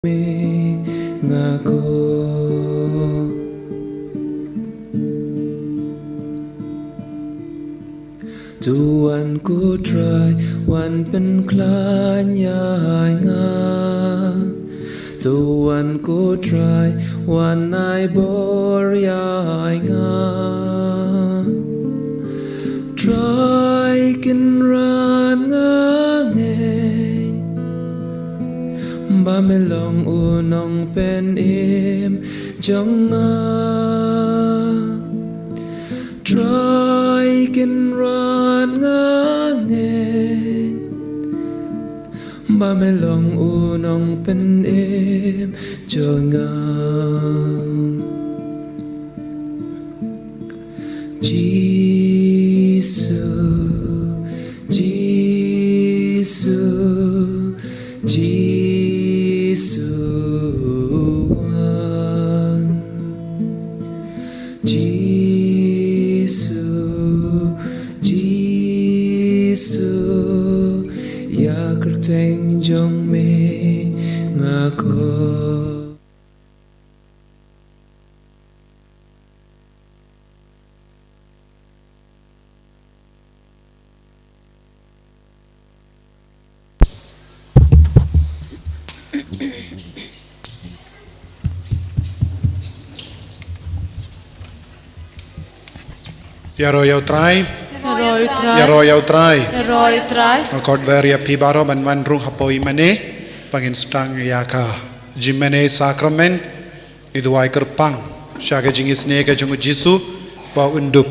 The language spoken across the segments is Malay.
ngako Tuan ku try wan pen klan yai nga Tuan ku try wan ai bor yai nga Try kin ran nga ba me long unong pen im jong nga Try kin ran nga ba me long unong pen im jong nga Jesus ya kerteng jong me ngako Ya royal try. Akord veria pibaro ban rung hapoi mane pangin stang yaka jimene sakramen iduai kerpang syaga jingis ne ka jungu jisu ba undup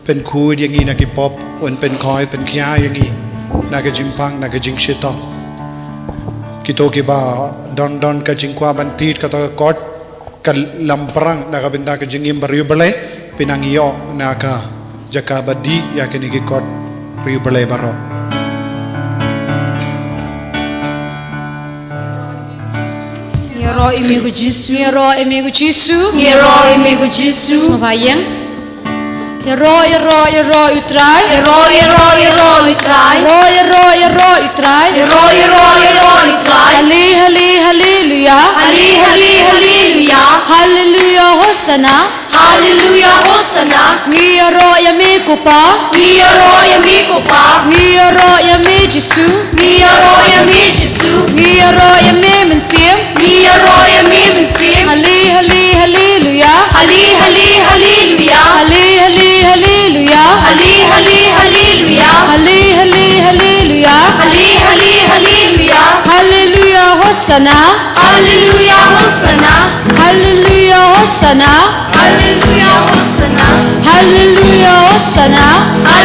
pen khu yangi na ki pop un pen khoi pen khia yangi na ka jimpang na ka jing shitop kito ki ba don don ka jingkwa ban tit ka to kot ka lamprang na ka binda ka jingim bariu bale pinangio na ka jaka badi yakini ki kot riu bale baro Ngero imigo Jisu Smabayang Yero utrai Hallelujah Hosanna Ngero yamikupa Ngero yami Jisu Ngero yami mensim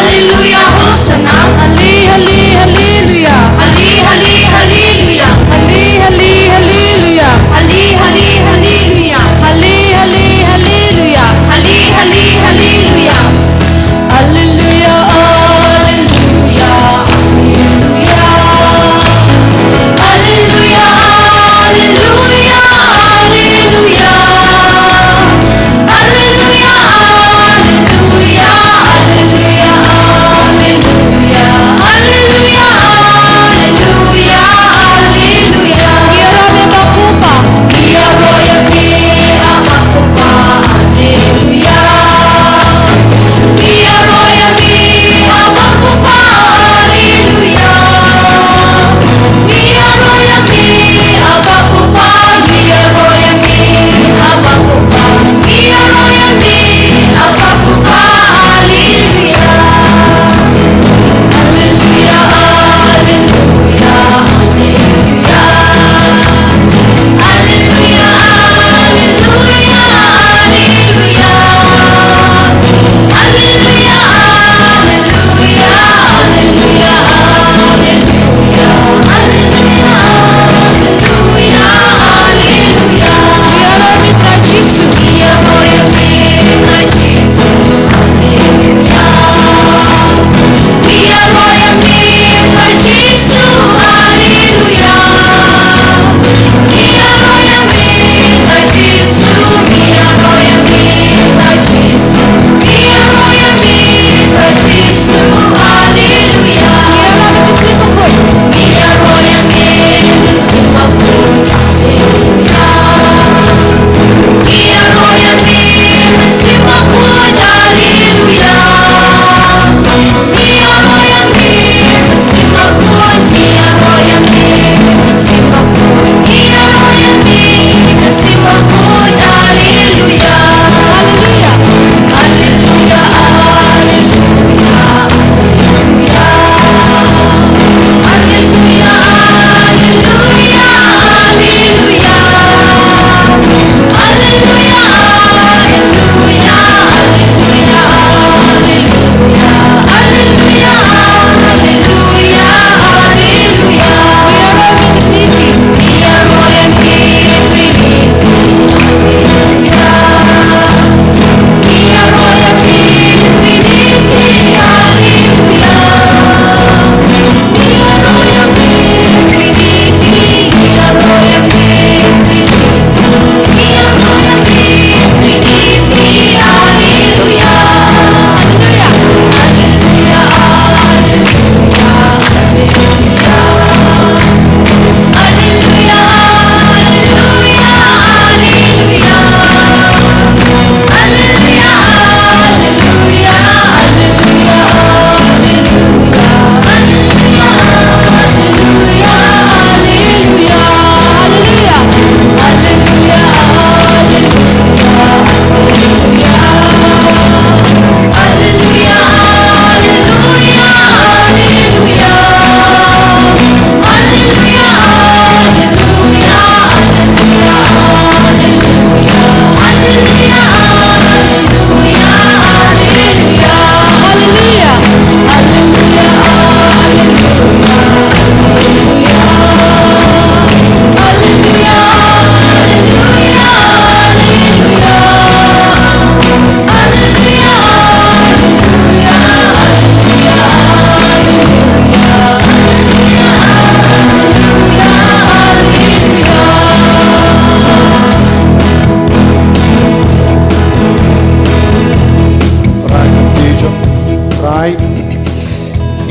Hallelujah Hosanna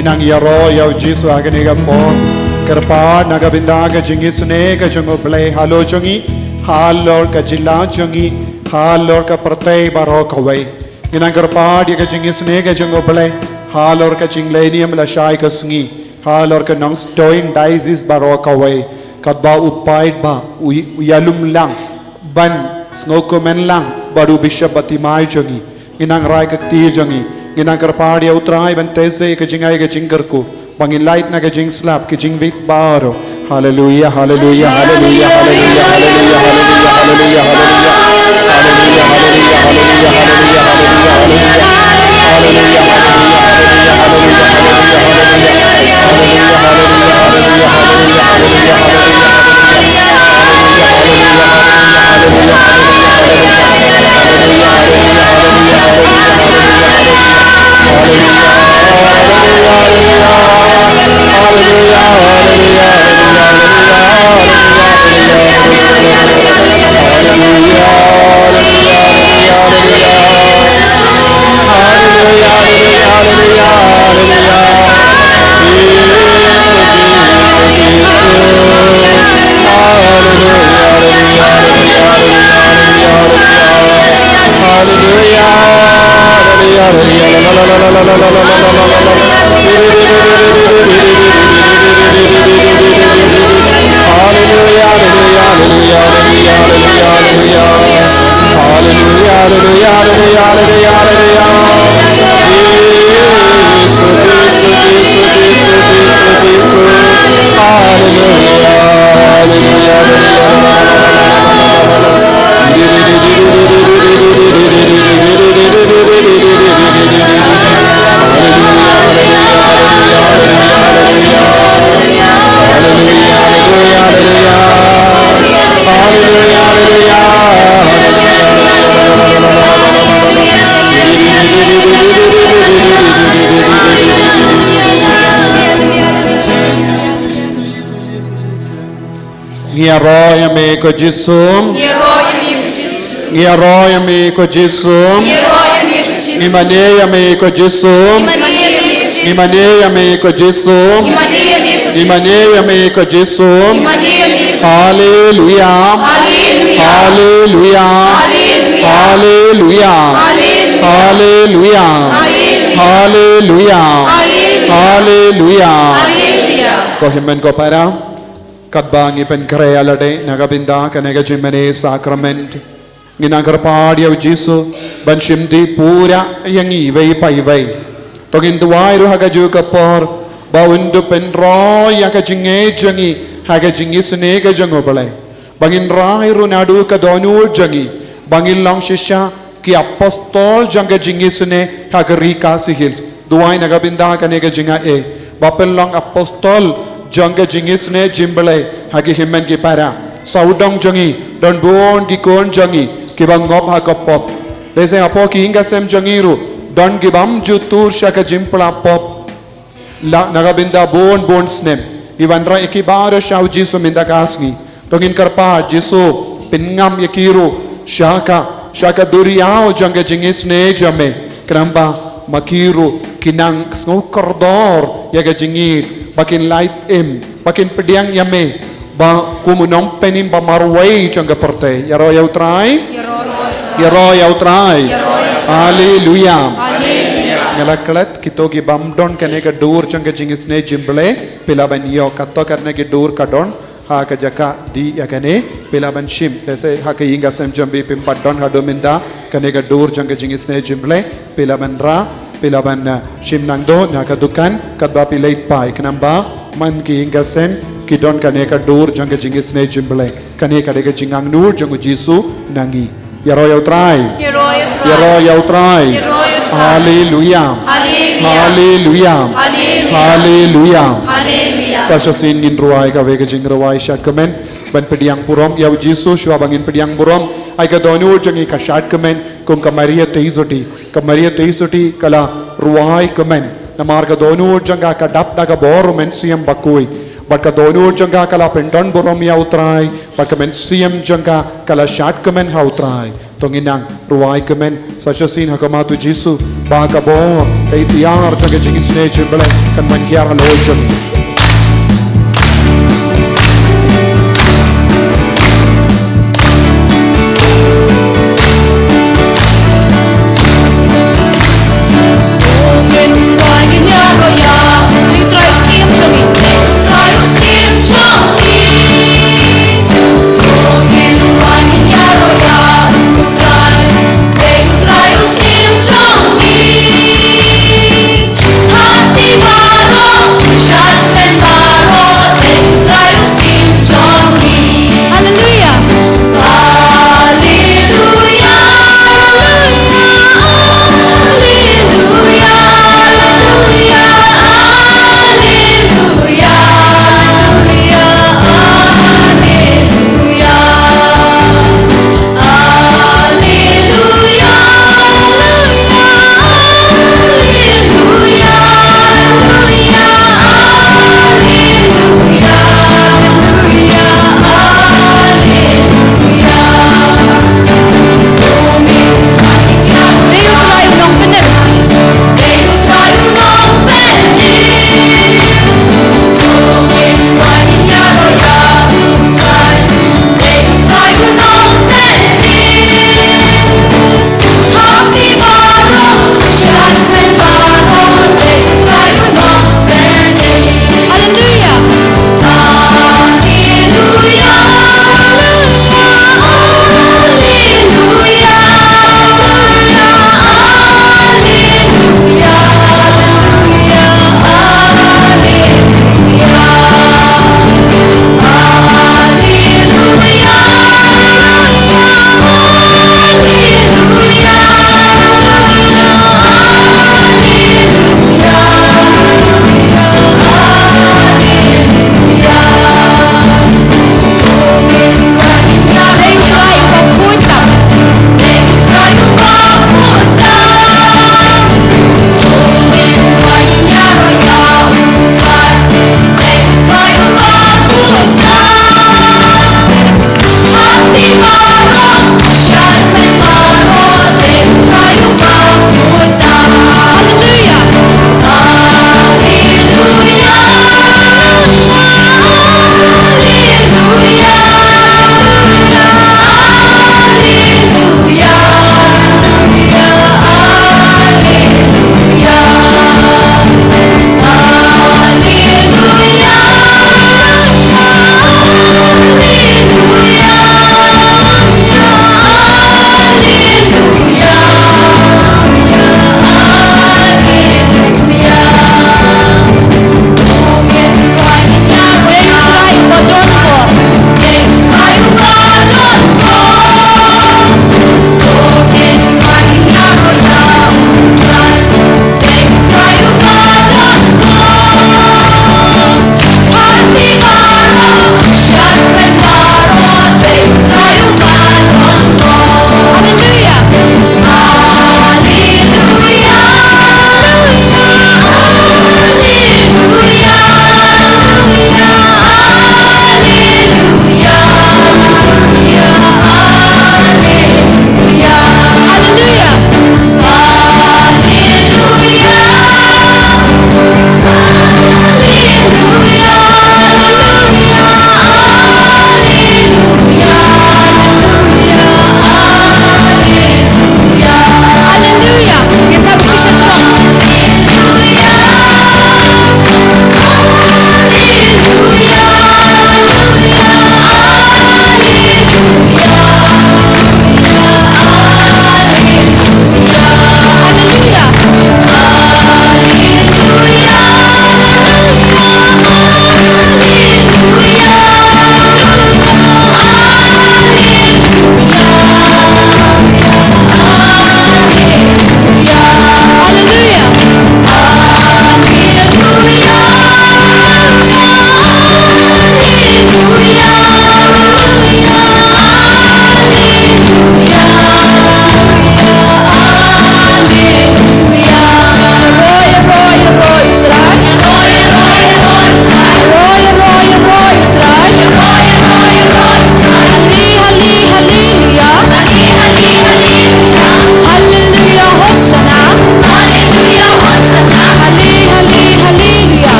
inang yaro yaw jisu agani ga po kerpa naga binda ga jingis ne ga jungo ble halo jungi halor ka jilla jungi halor ka pratay baro kawai inang kerpa dia ga jingis ne ga jungo ble halor ka jinglenium la shai ka sungi halor ka nong stoin disease baro kawai katba upaid ba uyalum lang ban sngokomen lang baru bishop batimai jungi inang rai ka ti jungi inang kerpa dia utrai ban tese ka jingai ka jingkerku bangin light na ka jing slap ka jing vit baro hallelujah hallelujah hallelujah hallelujah hallelujah hallelujah hallelujah Ngiaroy me ko jisum ngiaroy me ko jisum imaneya me ko jisum imaneya me ko jisum imaneya me ko jisum hallelujah hallelujah hallelujah hallelujah hallelujah hallelujah ko himen ko para Kadbangi pen krealade nagabinda kanega jimene sacrament ginangarpadia jisu banshimdi pura yangi vei pai vei togin duairu hagaju kapor baundu pen roy yakajinge jangi hagajingi sunega jangobale bangin rairu nadu ka donul jangi bangin long shisha ki apostol janga jingi sune hagari kasi hills duai nagabinda kanega jinga e bapel long apostol Jangga jingis ne jimbale hagi himmen ki para saudong jangi don bon ki kon jangi ki bangop ha kapop dese apo ki inga sem jangiru don ki bam jutur shaka jimpla pop la nagabinda bon snem iwanra ikibara shau jisu minda kasni tongin karpa jisu pingam yakiru shaka duriao jangga jingis ne jame kramba makiru kinang snokordor yaga jingit bakin light bakin pediang yame ba kumunong penim ba marway jangga perte yaro yautrai hallelujah ngalaklat kitogi bamdon kanega dur jangga jingisne jimble pilaban yo katto karne ki dur kadon ha ka jaka di yakane pilaban shim dese ha ka inga sem jambi pimpadon hadominda kanega dur jangga jingisne jimble pilaban ra pilaban shim nangdo naka dukan kadba pilait pai kanamba man ki inga sem kidon kaneka dur jangga jingisne jimble kaneka dega jingang nur jangu jisu nangi yaro yautrai hallelujah hallelujah hallelujah sasasin ngin ruai ka vega jingrawai shatkamen ban pediang purom yaw jisu shwa bangin pediang purom ai ka donur jangi ka shatkamen kum ka maria teisoti kala ruai kamen namar ka donur janga ka dap daga borumen siam bakui Barka donur jangka kala pendon borom ya utrai. Barka men siam jangka kala shat kemen ha utrai. Tonginang ruai kemen sajasin hakamatu Jisu. Baka bo kay tiar jangka jingis nature bele kan man kiar halojan.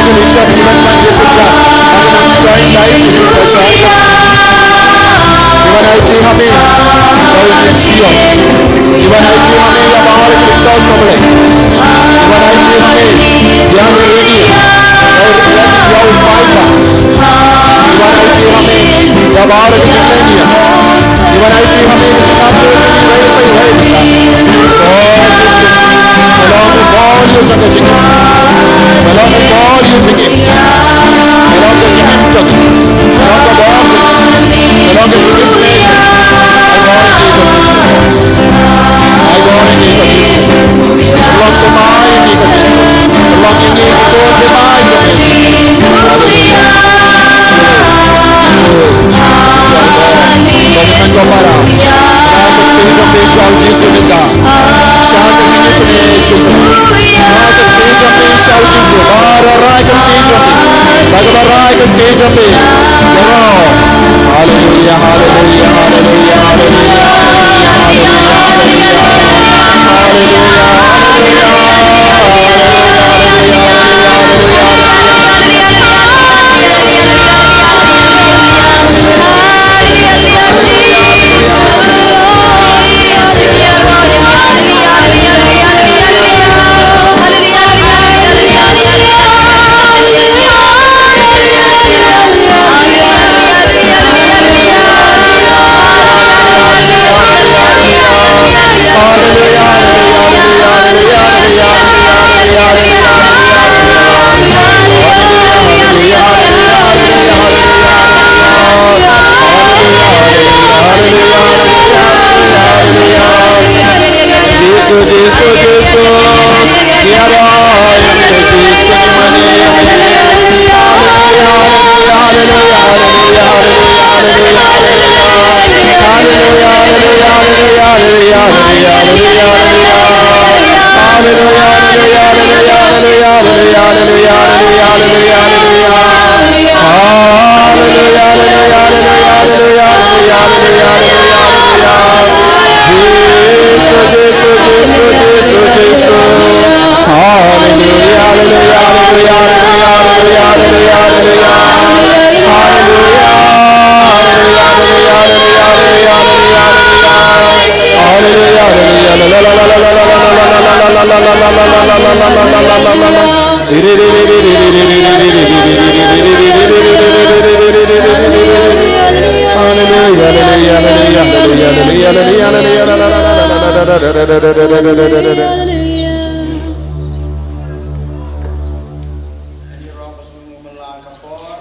Indonesia firman Tuhan bekerja Panginoon selain lain ini percaya di mana itu kami kau yang siap di mana itu kami yang bahwa kita semula di mana itu kami yang ini kau faida di mana itu kami yang bahwa kita ini di mana itu kami kita Hallelujah, hallelujah, hallelujah,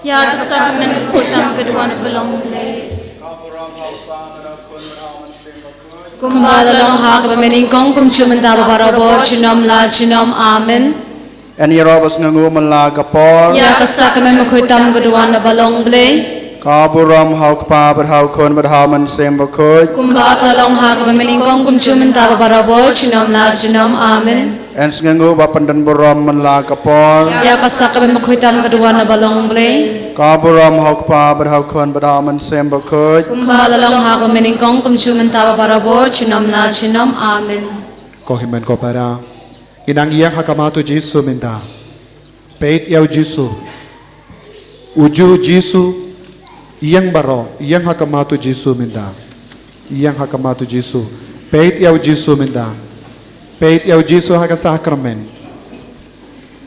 Ya kesamen kutam kedua belong le. Kumbadalang hak memeningkong kumchumenta babarabo chinom la chinom amen. En Yerobas ngangu malagapor Ya kesamen kutam kedua belong le. Kaburam hauk pa berhau kon berhau man sembakoi Kumbadalang hak memeningkong kumchumenta babarabo chinom la chinom amen. En ngangu bapandan buram malagapor Ya kesamen kutam kedua belong le. Kaburam hauk pa berhau kon berhau man sembakoi Kumbadalang hak memeningkong kumchumenta babarabo chinom la chinom amen. Kohimen ko para inang iyang hakamatu Jisu minta peit yaw Jisu uju Jisu iyang baro iyang hakamatu Jisu minta iyang hakamatu Jisu peit yaw Jisu minta peit yaw Jisu haka sakramen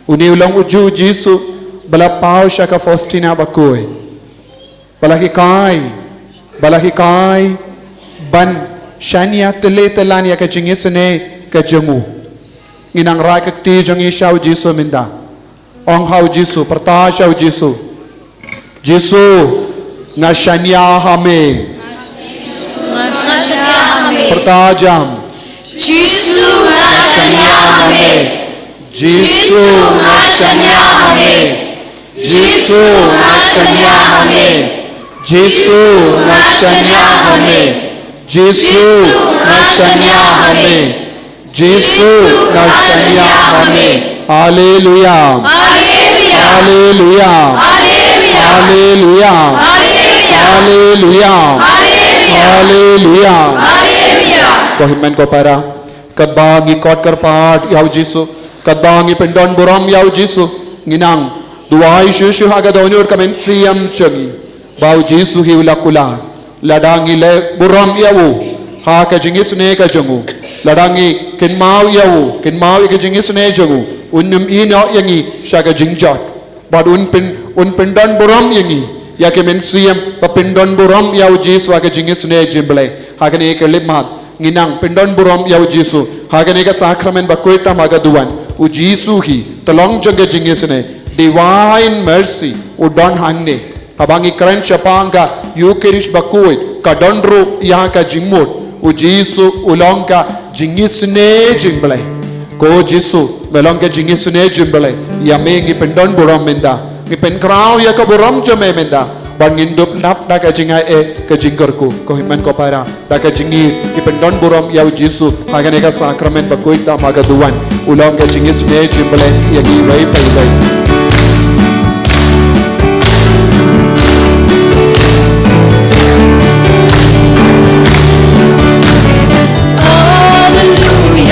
uniulang uju Jisu bala pau shaka Faustina bakoy balahikai ban shania tele telania ka jingisne ka jengu inang raik ti jong ishaw Jisu minda ong haw Jisu pertashaw Jisu Jisu ngashanya hame pertajam Jisu ngashanya hame Jisu ngashanya hame Jisu ngashanya hame Jisu ngashanya hame Jisu ngashanya hame Jisu ngashanya hame Haleluya Haleluya Haleluya Haleluya Haleluya Kohimen ko para kadbangi kot karpat yaw Jisu kadbangi pendon buram yaw Jisu nginang duai shushu haga donyor kamen siam changi bau jisu hiula kula ladangi le buram yawu ha ka jingis ne ka jangu ladangi kin mau yawu kin mau ka jingis ne jangu unnum ino yangi shaga jingjat bad un pindon buram yangi ya kemen siam pa pindon buram yawu jisu haga jingis ne jimble haga ne ka limat nginang pindon buram yawu jisu haga ne ka sakramen ba koita maga duan u jisu hi tolong jaga jingis ne divine mercy u don hangne habangi kran chapanga yukirish bakoi kadondru ya ka jingmut u jisu ulongka jingisne jimble ko jisu melongka jingisne jimble ya mengi pendon buram menda ngi pen krau ya ka buram jame menda bangin dup nap da ka jingai e ka jingkarku ko himan ko para da ka jingi ki pendon buram ya u jisu hagane ka sakramen bakoi ta maga duan ulongka jingisne jimble ya gi rai pai Hallelujah,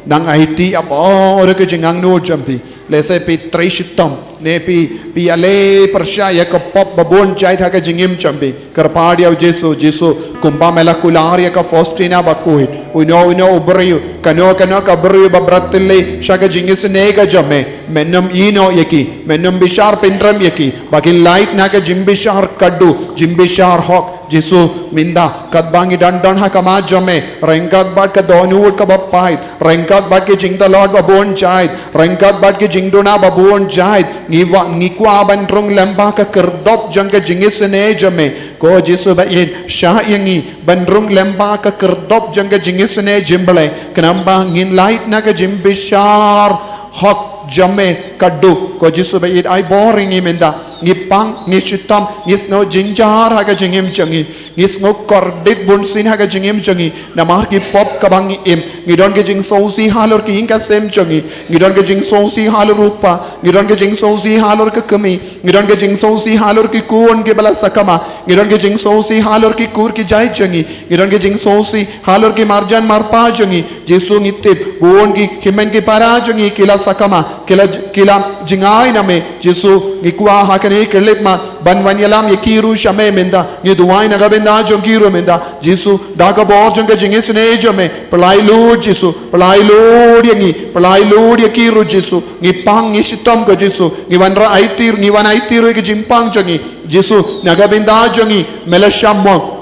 nang IT abo ora ke jengang no jampi lese pi trishitom ne pi ale percaya ke pop babon jai tha ke jingim jampi kerpadi au Jesu kumba melakularia ka Faustina bakuit uno ubriu kano ka briu babratille shaka jingis ne ka jamme menum ino yaki menum bishar pindram yaki bagi light na ka jimbishar kaddu jimbishar hok Jesu minda kadbangi dan ha kama jame rengkat bat ka donur ka bapait rengkat bat ke jing the Lord babon jait rengkat bat ke jing dona babon jait ngikwa bandrung lamba ka kerdop jang ka jingis ne jame ko Jesu ba in sha yangi bandrung lamba ka kerdop jang ka jingis ne jimbale kanamba ngin light na ka jimbishar hok jamme kaddu ko Jesu ba it ai boring imenda ngipang ngishitam ngisno jinjar haga jingim changi ngisno kordit bunsin haga jingim changi namar ki pop kabangi im ngidon ke jing sosi halor ki inka sem changi ngidon ke jing sosi halor rupa ngidon ke jing sosi halor ke kami ngidon ke jing sosi halor ki kuon ke bala sakama ngidon ke jing sosi halor ki kur ki jai changi ngidon ke jing sosi halor ki marjan marpa changi Jesu ngitip kuon ki himen ki para changi kila sakama kila jingai name Jesu ngikwa hakane kelip ma banwanyalam yakiru shame menda ngi duwai na gabenda jongiru menda Jesu daga bor jonga jingis ne jome pelai lord Jesu pelai lord yangi pelai lord yakiru Jesu ngi pang ngi sitom ko Jesu ngi wanra aitir ngi wan aitir ke jimpang jongi Jesu naga benda jongi melashamo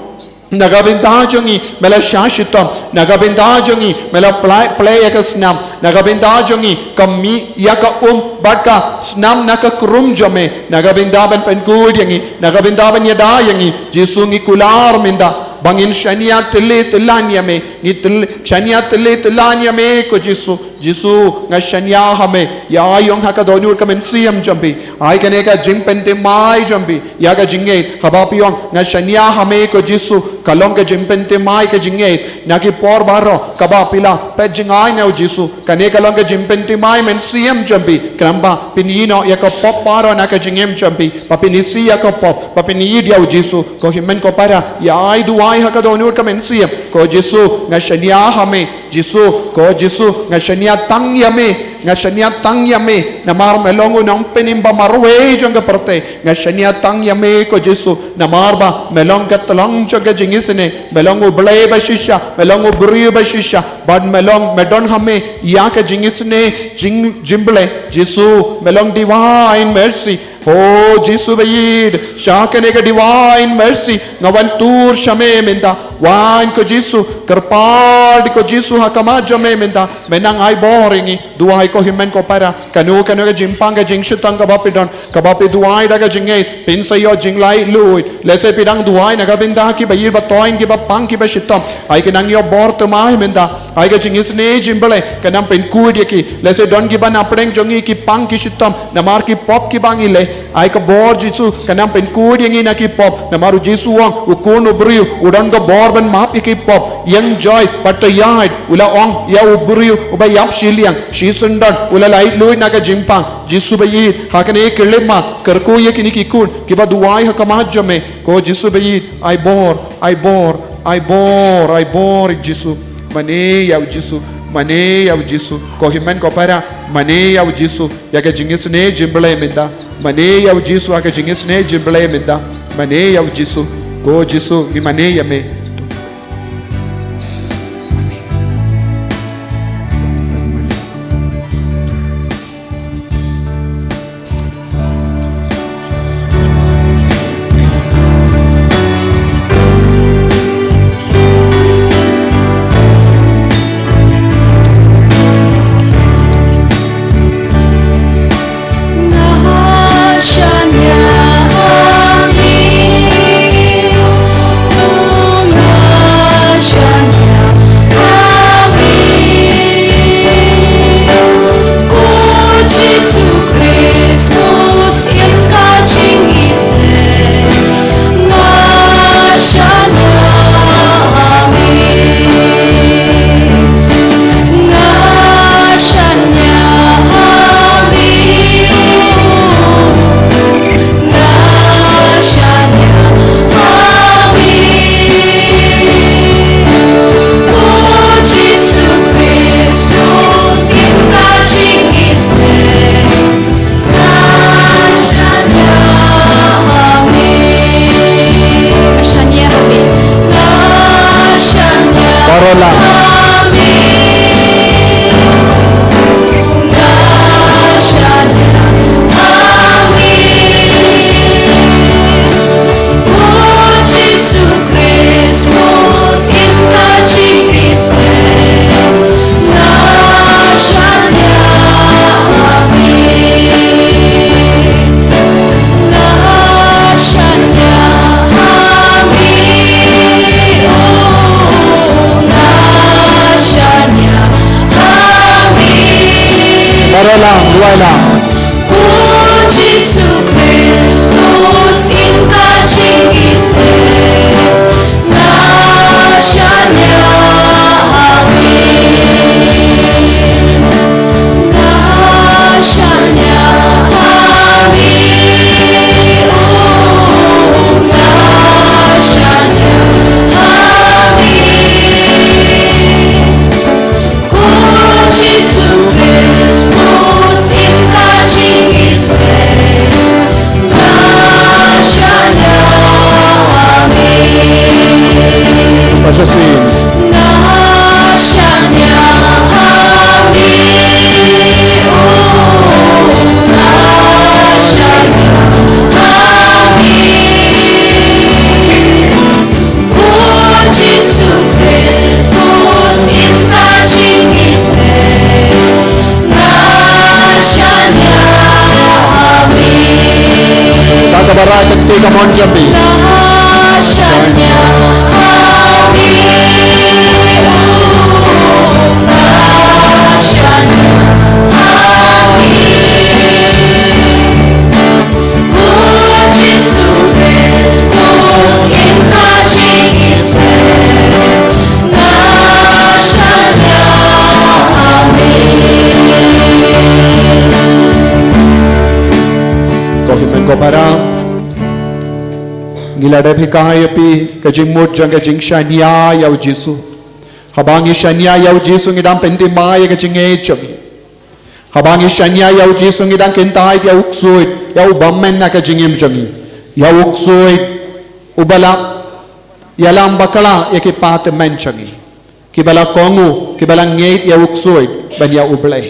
nagabinda jongi mela shashitam nagabinda jongi mela play yaka snam nagabinda jongi kami yaka baka snam naka krum jome nagabinda ban penkud yangi nagabinda ban yada yangi Jesu ngi kular minda bangin shania tele telanya me ni shania tele telanya me ko Jesu nga shania hame ya yong haka donur kamen siam jambi ai kane ka jimpente mai jambi ya ka jinge habapiyong nga shania hame ko Jesu kalong ka jimpente mai ka jinge naki por baro kabapila pe jingai na Jesu kane kalong ka jimpente mai men siam jambi kramba pinino ya ka pop baro na ka jingem jambi papinisi ya ka pop papini dia Jesu ko himen ko para ya ai duai haka donur kamen siam ko Jesu nga shania hame Jesu ko Jesu nga shania tang yame namar melongo nong penimba marwe jonga perte nga shania tang yame ko Jesu namar ba melong katlong jonga jingisne melongo blay ba shisha melongo buri ba shisha bad melong medon hame ya ka jingisne jimble Jesu melong divine mercy oh Jesu bayid shakane ka divine mercy ngawan tur shame menda wan ko Jesu kerpad ko Jesu hakama jame menda menang ai boringi duai ko himen ko para kanu ka jimpang ka jingshutang ka bapidon ka bapi duai daga jingai pinsayo jinglai lui lese pidang duai naga binda ki bayir batoin ki bapang ki bashitam ai kinang yo bort mai menda ai ka jingisne jimbale kanam pen kud ki lese don ki ban apdeng jongi ki pang ki shitam namar ki pop ki bangile ai ka bor Jesu kanam pen kud yangi na ki pop namaru Jesu wang ukun ubriu udan ka bor ban map ki pop yang joy patayad ula ong ya ubriu uba yap shiliang sundan ula light lui naga jimpang Jesu bayi hakane kelema kerko ye kini kikun kiba duai hakama jame ko Jesu bayi I bore Jesu mane ya Jesu ko himen ko para mane ya Jesu ya ka jingis ne jimbele menda mane ya Jesu ka jingis ne jimbele menda mane ya Jesu ko Jesu ni mane ya me Shania, barola. Barola, dua lah. Saja sih. Tak kabar ketika monjabi. Para ngilade phikai api kajimut jang kajing shania yau jisu habangi shania yau jisu ngidam penti mai kajinge chabi habangi shania yau jisu ngidam kentai yau uksuit yau bammen na kajingim jangi yau uksuit ubala yalam bakala yakipat men changi kibala kongu kibala ngeit yau uksuit ban yau uble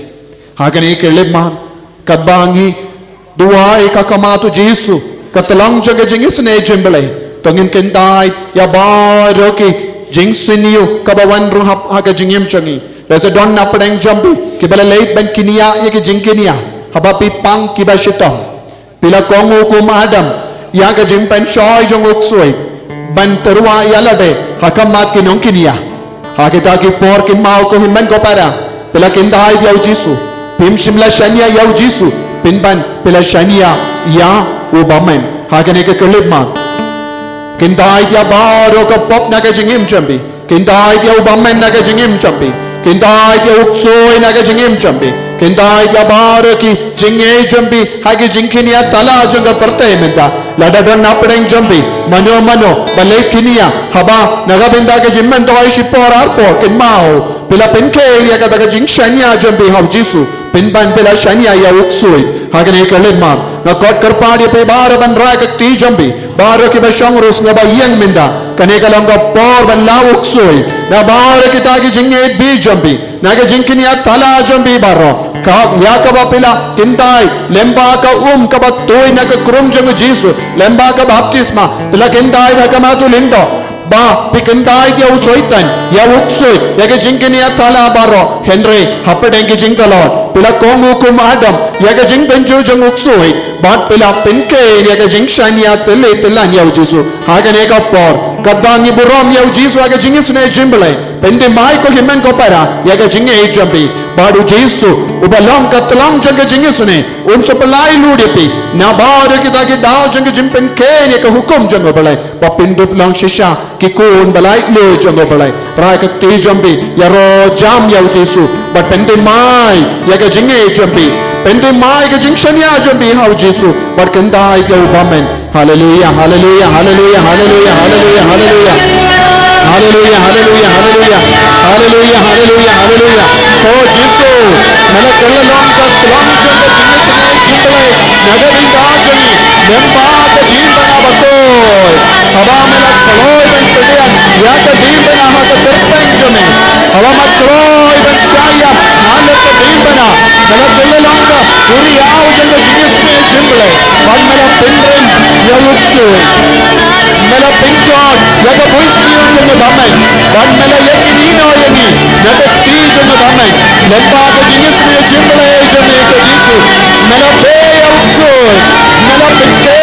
hagani kelibman kabangi dua kakamatu Yesu katalang jaga jingis ne jembele tongin kentai ya baroki jingsiniu kabawan ruhap haga jingim changi residon na padang jambi kibala leit ban kinia ya ki jingkinia habapi pang kibashitong pila kongu kum adam ya ga jimpan shoy jong uksoi ban terwa yalade hakamat ki nongkinia hakita ki por kin mau ko himman ko para pila kentai ya Yesu pim shimla shania ya Yesu pinban pila shania ya ubamen hagane ke kelipma kintai dia baro ke pop na ke jingim chambi kintai dia ubamen na ke jingim chambi kintai dia uksoi na ke jingim chambi kintai dia baro ki jinge chambi hage jingkinia tala janga parte menta lada don na pedeng chambi mano balai kinia haba naga benda ke jimmen to ai shipor arpo kin mau pila penke ya kata ke jing shania chambi hau Yesu pinban pila shania ya uksoi hagane kelema na kot kerpadi pe bar ban ra ke ti jambi bar ke bashang rus na ba yang minda kane kalang ko por ban la uksoi na bar ke ta ki jinge bi jambi na ke jinkini ya tala jambi baro ka ya ka ba pila kintai lemba ka ka ba toy na ka krum jang Yesu lemba ka baptisma pila kintai hakama tu lindo ba pikentai dia usoitan ya uksoi ya ke jinkini ya tala baro henry hapedeng ke jingkalon pila kongu kum adam ya ke jing benju jang uksoi bat pila penke ya ke jing shania tele telan ya Yesu hagane ka por kadangi burom ya Yesu ya ke jingis ne jimbele pende mai ko himmen ko para ya ke jinge jambi badu Yesu ubalong katlang jang ke jingis ne sapalai ludepi na bar kita ki dao jang jimpen ke ne ka hukum jang balai ba pindu lang shisha ki kun balai lo jang balai ra ka te jambi ya ro jam ya Yesu but pende mai ya ka jinge jambi pende mai ka jingshania jambi ha Yesu but kandai ka ubamen hallelujah hallelujah hallelujah hallelujah hallelujah hallelujah hallelujah hallelujah hallelujah hallelujah hallelujah hallelujah oh Yesu mana kellam ka tlang jang ka jinge jimbe nagari da jami lemba ka jimba bato Haba mela kloy ben pedian ya ka dim bana ha ka terpen jame haba mat kloy ben shaya hale ka dim bana mela bellelanga puri yaw janga jinis me simple van mela pinrem ya uksu mela pinchon ya ka voice niyo janga damai van mela yakinino yagi ya ka ti janga damai lemba ka jinis me simple jame ka jisu mela be ya uksu mela pinte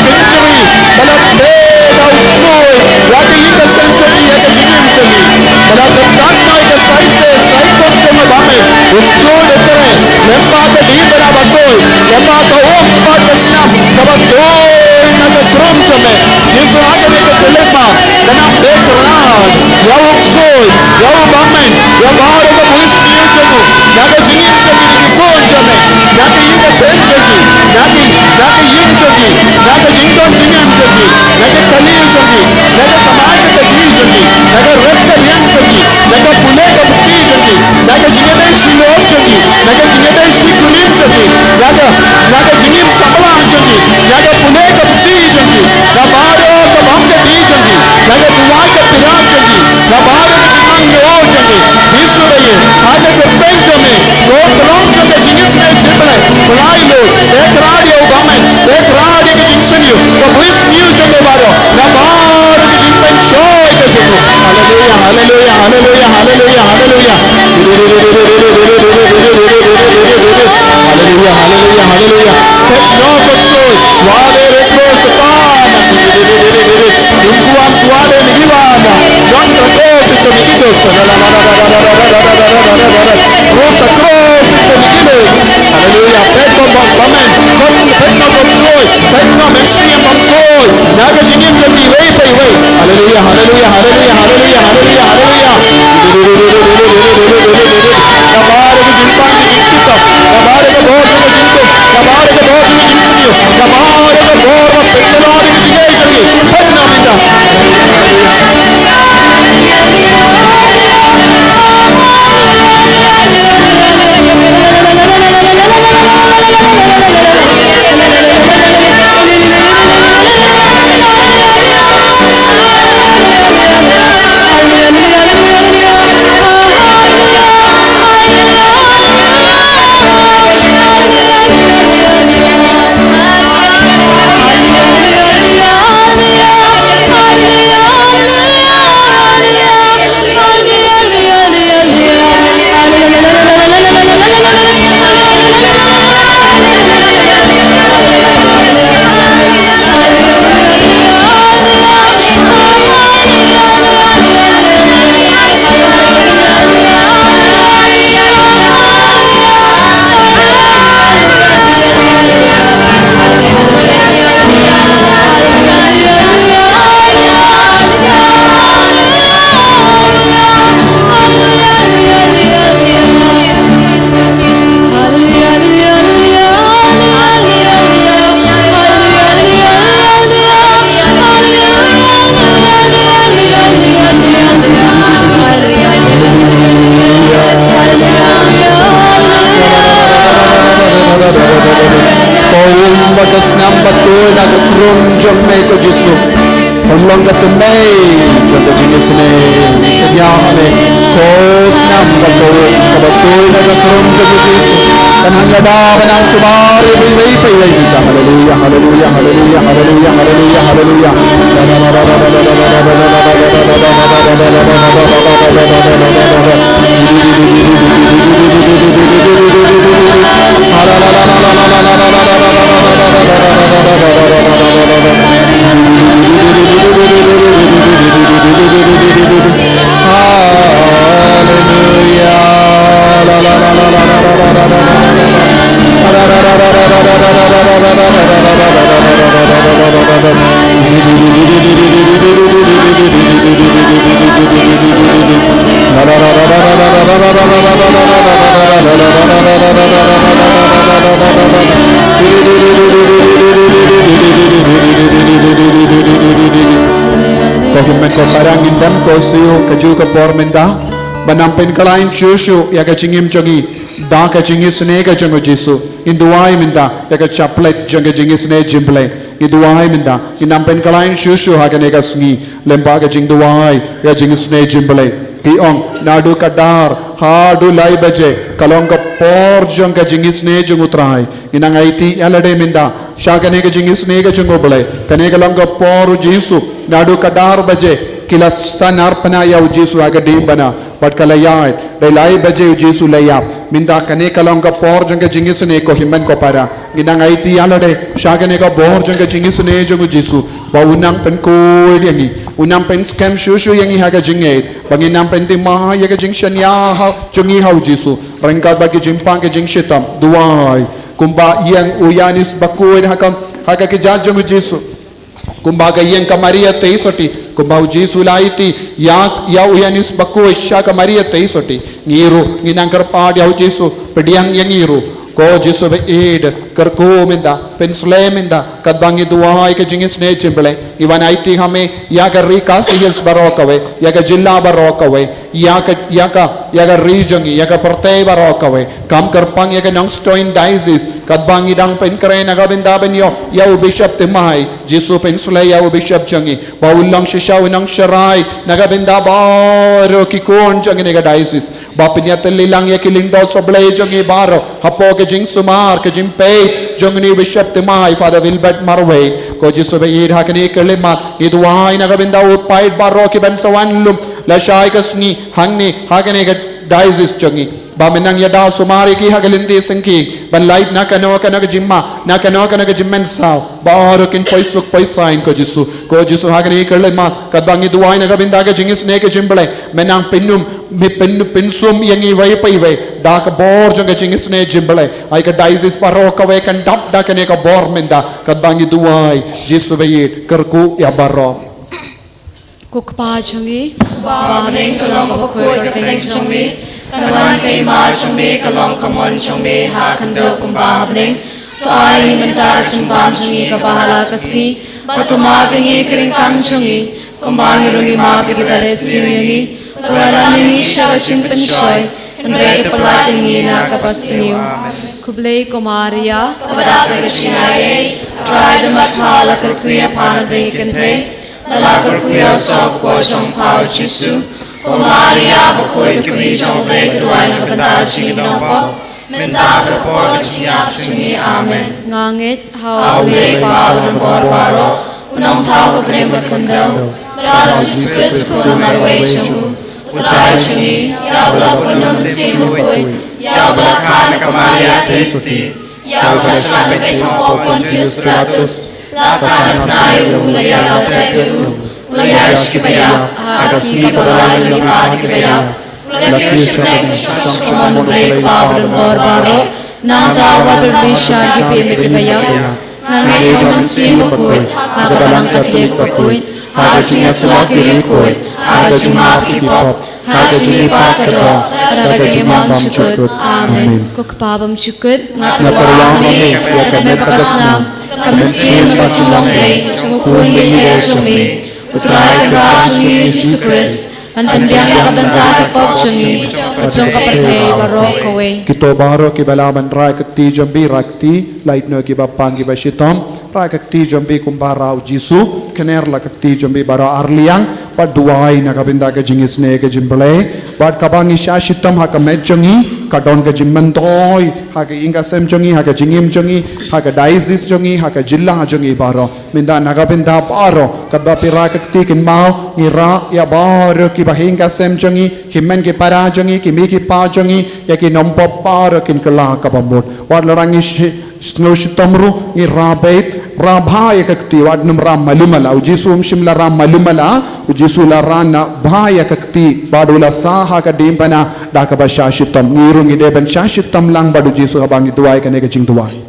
victory mala be da utsoi wadi ita century ya ka jingin sami mala tantan mai ka saite saikon jama bame utsoi etere lempa ka di bana batoi lempa ka om pa ka snap ka batoi na ka krom same jisu aga ne ka telemma kana be kran ya utsoi ya bame ya bahar ka buis niyo jamu ya ka jingin sami ni phone jame ya ka ita century ya ka yin jogi ya ka jingdon jingin jogi naga kali jogi naga samaj ka ji jogi naga rab ka yan jogi naga pune ka bukti jogi naga jingade shilom jogi naga jingade shikulim jogi naga jingim sabla jogi naga pune ka bukti jogi na baro ka bam ka di jogi naga duwa ka piram jogi na baro ka jingam no jogi jisu raye aga ka benjame ko trom jogi jingis me simple mulai lo ek radio gamen ek radio ka jingsanyo ka buis new jogi baro na baro ka jingpen shoy ka jogi hallelujah hallelujah hallelujah hallelujah hallelujah hallelujah hallelujah hallelujah no kosoy wale retro satan Ingkuan suade nigibana John Trados ito nigido Rosa Cross ito nigido Hallelujah Petno Bamen Petno Boksoy Petno Mexiam Boksoy Naga jingim jami way pay way Hallelujah Hallelujah Hallelujah Hallelujah Hallelujah Hallelujah Kabare ke jimpan ke jimsita Kabare ke bahut ke jimto Kabare ke bahut ke jimsniyo Kabare ke bahut ke petnolari ke jingay jangi Petno minda bagas number 2 nagkrum jomme ko Jesus Pulong ka tumay Joga jenis ne Senyame Kos number 2 Kabatoy nagkrum ko Jesus Kanang laba Kanang sumari Way pay kita Hallelujah Hallelujah Hallelujah Hallelujah Hallelujah Hallelujah Kohimen ko parangin dam ko siyo kaju ka pormenda banampin kalain shushu ya ka chingim chogi da ka jingis ne ka jango Jesu in duai minda ya ka chaplet janga jingis ne jimble in duai minda in nampen kalain shushu ha ka ne ka sngi lemba ka jing duai ya jingis ne jimble ki ong nadu kadar hadu lai baje kalong ka por janga jingis ne jungutrai inang aiti alade minda shagane ka jingis ne ka jungobale kane kalong ka por Jesu nadu kadar baje kila sanarpana ya Jesu aga dim bana but kalayat dai lai baje Jesu layap minda kane kalong ka por janga jingis ne ko himman ko para inang aiti alade shagane ka bor janga jingis ne jungu Jesu ba unang pen ko yangi unang pen scam shushu yangi haga jingai banginang pen timah yaga jingshan ya ha jungi hau Jesu rengkat bagi jimpang ke jing shitam duai kumba yang uyanis bakuin hakam haga ke jajung Jesu kumba ga yang ka Maria teisoti kumba Jesu laiti ya uyanis bakuin sha ka Maria teisoti ngiru nginang kerpa dia Jesu pediang yang ngiru ko Jesu be ed kerko minda pensle minda kadbangi duai ke jingis ne chimbele iwan aiti hame ya ka rikas hills barokawe ya ka jilla barokawe ya ka region ya ka partai barokawe kam kerpang ya ka nongstoin diocese kadbangi dang pen kare naga binda benyo ya bishop temai Jesu pensle ya bishop changi ba ulang shisha unang sharai naga binda baro ki kon changi naga diocese ba pinyatel lang ya kilindo soble changi baro hapo ke jing sumar ke jing pay jongni bishop temai Father Wilbert Marway ko Jesu be ir hakani kelemat idwai naga binda upait baro ki ben sawanlum la shai kasni hangni hakani ga diocese changi ba menang yada sumari ki hagalindi sengki ban light na kano kana jimmen sao ba rokin poisuk poisain ko Jesu hagani kerlema kadbangi duai na gabinda ga jingis ne ke jimble menang pinnum mi pinsum yangi vai pai vai da ka bor jong jingis ne jimble ai ka diocese paro ka we kan dap da kane ka bor menda kadbangi duai Jesu be kerku ya baro kukpa chungi ba ne kalong ko khoi ka teng chungi kanwan kai ma chungme kalong kamon chungme ha kando kumba habning to ai ni menta simbam chungi ka bahala kasi patuma pingi kring kam chungi kumba ngi rungi ma pigi bale siungi rala ni shara chimpen shoy kande pala tingi na kapasingi kuble kumaria kabadata chinaye try the mathala karkuya pana de kante dala karkuya sok po chong pao Jesu Kumaria bakoi kami jongle teruai na benda chingi nopo menta berpor siap chingi amen ngangit haule pawan barbaro unang tau keprem bakendo berada Yesus Kristus pun marway chungu putra chingi ya bela punong simukoi ya bela kana Kumaria testi ya bela shane betong Pontius Pilatus lasana nayu laya tebu Ulayash kibaya, agasi kapalan ni padi kibaya. Ulayash kibaya, shashman ulay kababran barbaro. Nang tawa berbisya kibaya kibaya. Nangay kamansin makuy, nagabalang katilig pakuy. Hagajing asalakili kuy, hagajing mapipop. Hagajing ipakado, hagajing imam syukut. Amen. Kukpabam syukut, ngatulang kami, kami pakasam. Kamansin magkatulong day, sumukun binya sumi. Putra Rasul Yesus Kristus Antambiang kabanta kapag sungi Patsong kapatay barok kawe Kito baro kibalaman rai kakti jambi rakti Lait no kibapang kibashitom Rai kakti jambi kumbarao Jesu Kener la kakti jambi baro arliang Pad duai na kabinda ka jingis ne ka jimbale Pad kabang isya shitom haka medjongi Kadon ka jimmantoy Haka inga sem jongi haka jingim jongi Haka diocese jongi haka jilla jongi baro Minda na kabinda baro Kadbapi rai kakti kinmao Ngira ya baro kibahinga sem jongi Himen ki para jongi kimi ki pa jongi Ya ki nompo baro kin kala kabamut Wad larangi snow shitomru Ngira bait Rabhaya kakti wadnum ram malumala Jesu shimla ram malumala Jesu la rana bhaya kakti badula saha ka dimpana dakaba shashitam ngirung ideben shashitam lang badu Jesu habangi duai kane ka jing duai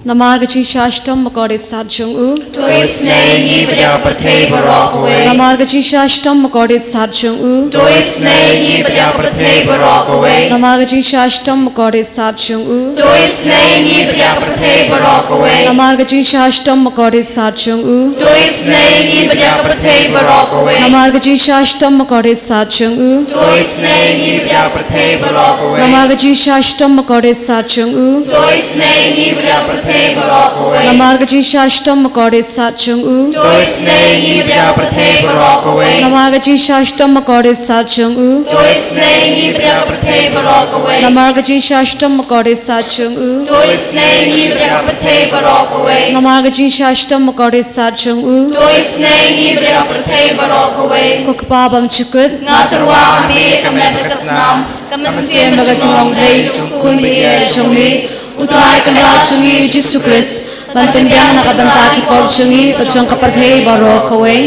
Namargaji Shashtam Makore Sarjung Tu isne ni bada prathe barok away. Namargaji Shashtam Makore Sarjung Tu isne ni bada prathe barok away. Namargaji Shashtam Makore Sarjung Tu isne ni bada prathe barok away. Namargaji Shashtam Makore Sarjung Tu isne ni bada prathe barok away. Namargaji Shashtam Makore Sarjung Tu isne ni bada prathe barok away. Namargaji Shashtam Makore Sarjung Tu isne ni bada prathe barok away. Namargaji Shashtam Makore Sarjung Tu isne ni bada prathe barok away. Namargaji Shashtam Makore Sarjung Tu isne ni bada prathe barok away. Namargaji Shashtam Makore Sarjung Tu isne ni bada prathe barok away. Namargaji Shashtam Makore Sarjung Tu isne ni bada prathe barok away. Kokpabam Chukut Ngaturwa kami kamepakasnam kamansiam bagasong lay kun biya chungi Utray kanra chungi Jesus Christ Panpindyang nakabanta ki pop chungi Pachong kapathe baro kawe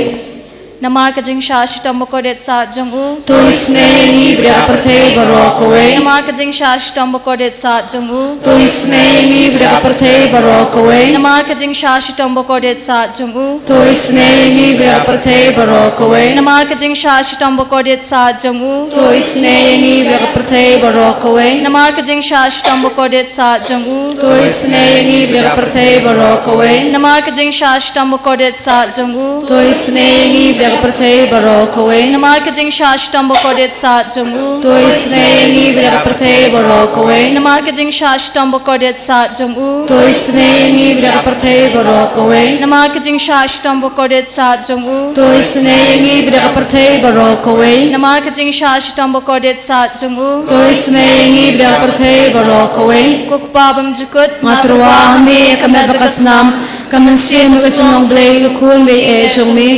Namar kajing shashtam kodet sa jungu. Tu isne ni bra parthe baro kawe Namar kajing shashtam kodet sa jungu. Tu isne ni bra parthe baro kawe Namar kajing shashtam kodet sa jungu. Tu isne ni bra parthe baro kawe Namar kajing shashtam kodet sa jungu. Tu isne ni bra parthe baro kawe Namar kajing shashtam kodet sa jungu. Tu isne ni bra parthe baro kawe Namar kajing shashtam kodet sa jungu. Tu isne ni bra parthe baro kawe Namar kajing shashtam kodet sa jungu. Tu isne ni bra parthe baro kawe Namar kajing shashtam kodet sa jungu. Tu isne ni bra parthe baro kawe Namar kajing shashtam kodet sa jungu. Tu isne ni bra parthe baro kawe Namar kajing shashtam kodet sa jungu. Tu isne ni bra parthe baro kawe Kukpabam jukut Maturwa hame kame bakasnam kamansie magachong blay kun we e chungmi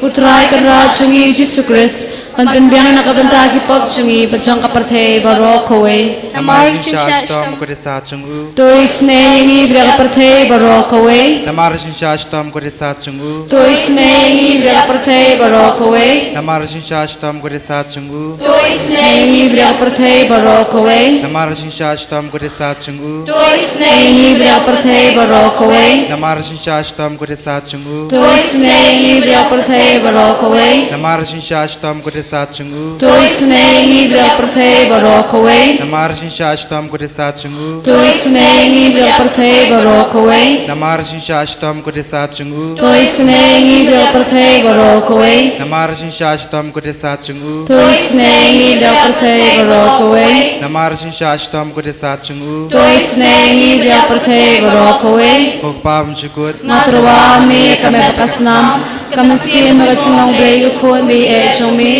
Utray kanra chungi Jesus Christ Panpindyang nakabanta ki pop chungi Pachong kapathe baro kawe Namar shashtam kodet sa chungu. Tu isne ni bra parthe baro kawe Namar shashtam kodet sa chungu. Tu isne ni bra parthe baro kawe Namar shashtam kodet sa chungu. Tu isne ni bra parthe baro kawe Namar shashtam kodet sa chungu. Tu isne ni bra parthe baro kawe Namar shashtam kodet sa chungu. Tu isne ni bra parthe baro kawe Namar shashtam kodet sa chungu. Tu isne ni bra parthe baro kawe Namar shashtam kodet sa chungu. Tu isne ni bra parthe baro kawe Namar shashtam kodet sa chungu. Tu isne ni bra parthe baro kawe Namar shashtam kodet sa chungu. Tu isne ni bra parthe baro kawe Namar shashtam kodet sa chungu. Tu isne ni bra parthe baro kawe Kokpam chukut. Maturwa me kame bakasnam kamansie magachong blay kun we e chungmi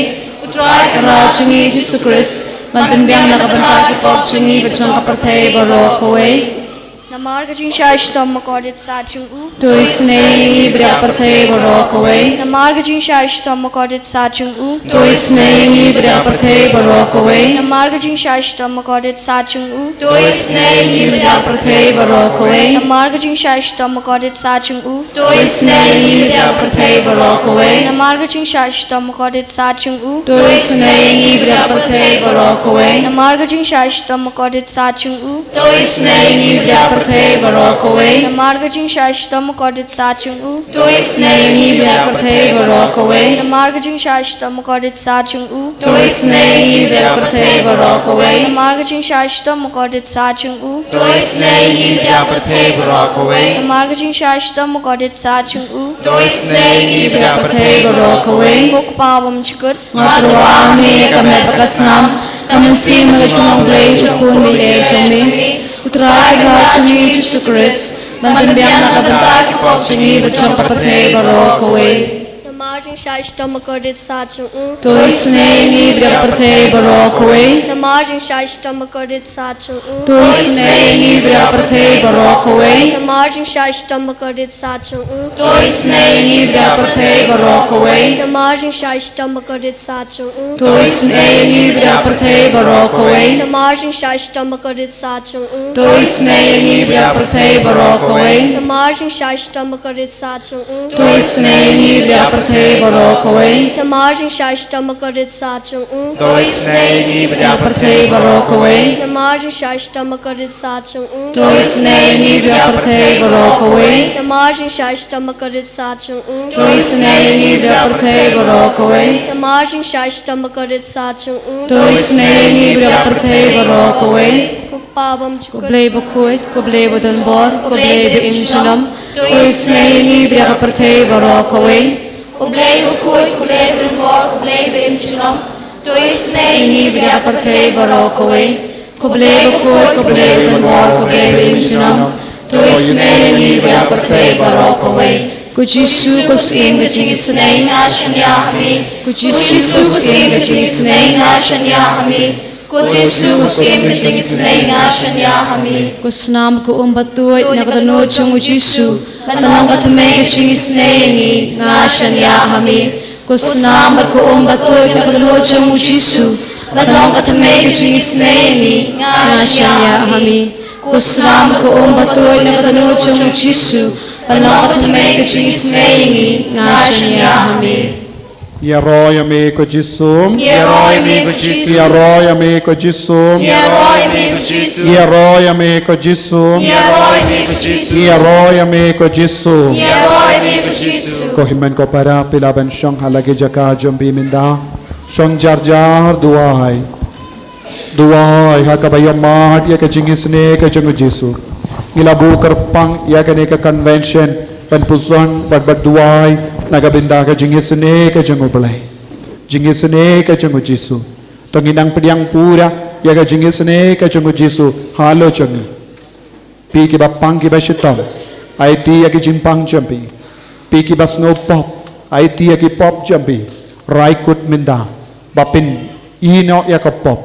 Utray Ra chungi Jesus Christ Panpindyang nakabanta ki pop chungi Pachong kapathe baro kawe Namar kajing shashtam kodet sa jungu. Tu isne ni bra parthe baro kawe Namar kajing shashtam kodet sa jungu. Tu isne ni bra parthe baro kawe Namar kajing shashtam kodet sa jungu. Tu isne ni bra parthe baro kawe Namar kajing shashtam kodet sa jungu. Tu isne ni bra parthe baro kawe Namar kajing shashtam kodet sa jungu. Tu isne ni bra parthe baro kawe Namar kajing shashtam kodet sa jungu. Tu isne ni bra parthe baro kawe Namar kajing shashtam kodet sa jungu. Tu isne ni bra parthe baro kawe Namar kajing shashtam kodet sa jungu. Tu isne ni bra parthe baro kawe Namar kajing shashtam kodet sa jungu. Tu isne ni bra parthe baro kawe Namar kajing shashtam kodet sa jungu. Tu isne ni bra parthe baro kawe Kukpabam jukut Maturwa me kame bakasnam kamansie magachong blay kun we e chungmi Utray kanra chungi Jesus Christ Panpindyang nakabanta ki pop chungi Pachong kapathe baro kawe Namar kajing shashtam kodet sa jungu. Tu isne ni bra parthe baro kawe Namar kajing shashtam kodet sa jungu. Tu isne ni bra parthe baro kawe Namar kajing shashtam kodet sa jungu. Tu isne ni bra parthe baro kawe Namar kajing shashtam kodet sa jungu. Tu isne ni bra parthe baro kawe Namar kajing shashtam kodet sa jungu. Tu isne ni bra parthe Barokaway, Namajing Shaishtam Makarit Sachung Toi Snei Biapate Barokaway, Namajing Shaishtam Makarit Sachung Toi Snei Biapate Barokaway, Namajing Shaishtam Makarit Sachung Toi Snei Biapate Barokaway, Namajing Shaishtam Makarit Sachung Toi Snei Biapate Barokaway, Namajing Shaishtam Makarit Sachung Toi Snei Biapate Barokaway, Pabam Koblay Bakuit, Koblay Badanbor, Koblay Imshinam, Toi Snei Biapate Barokaway, Ublay Ukut, Ublay Benbor, Ublay Benchunam, Toi Snei Biapate Barokaway, Koblay Bakuit, Koblay Badanbor, Koblay Imshinam, Toi Snei Biapate Barokaway, Kujisu Kusim Gaching Snei Nashanyahami, Kujisu Kusim Gaching Snei Nashanyahami, Kujisu Kusim Gaching Snei Nashanyahami, Kusnam ku umbatuit nakatano chung ujisu Manang katamay kaching isnayingi Ngashan yahami Kusnam ku umbatuit nakatano chung ujisu Manang katamay kaching isnayingi Ngashan yahami Kusnam ku umbatuit nakatano chung ujisu Manang katamay kaching isnayingi Ngashan yahami Yaroy me ko jisum Yeroy me Kujisu, Yaroy me ko jisum Yeroy me Kujisu, Yaroy me ko jisum Yeroy me Kujisu, Yaroy me ko jisum Yeroy me Kujisu, ko himan ko para pilaban syang halagi jaka jombi minda syang jar duai hakabayam mat ya ka jingisne ka jungu jisu ngilabu kerpang ya ka ne ka convention pen puson bat duai nagabinda ka jingisne ka jungu belai jingisne ka jungu jisu tonginang pediang pura ya ka jingisne ka jungu jisu halo jungi pi ki bapang ki bashitam IT ya ki jimpang jambi pi ki basno pop IT ya ki pop jambi raikut minda bapin ino ya ka pop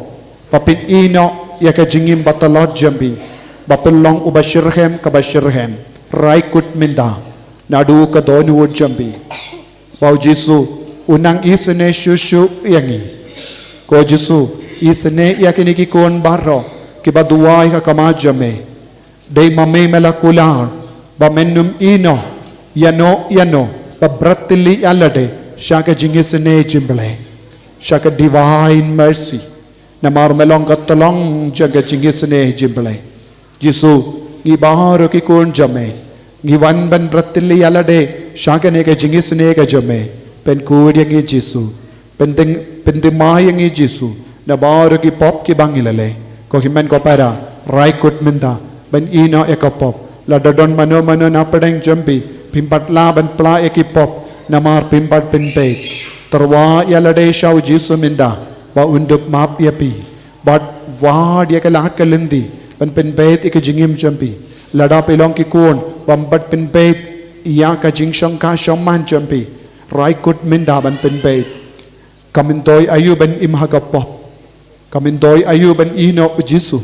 bapin ino ya ka jingim batalot jambi bapin long ubashirhem ka bashirhem raikut minda nadu ka donu jambi bau jisu unang isne shushu yangi ko jisu isne yakini ki kon barro ki baduai ka kama jame dei mame melakular ba mennum ino yano ba bratili alade shaka jingisne jimble shaka divine mercy namar melong katolong jaga jingisne jimble jisu ngi baharo ki kon jame ngiwan ban bratili alade shaka ne ka jingisne ka jame pen kudia ngi jisu pendemai ngi jisu na baharo ki pop ki bangilale ko himen ko para raikut minda ban ino ekapop la dodon mano na pedeng jambi pimpat la ban pla ekipop namar pimpat pinpe terwa ya lade shau jisu minda ba undup map yapi bat wad ya kalat kalindi ban pinpet ek jingim jambi lada pelong ki kon bampat pinpet ya ka jingshong ka shomman jambi raikut minda ban pinpet kamindoy ayu ban imhagapop kamindoy ayu ban ino jisu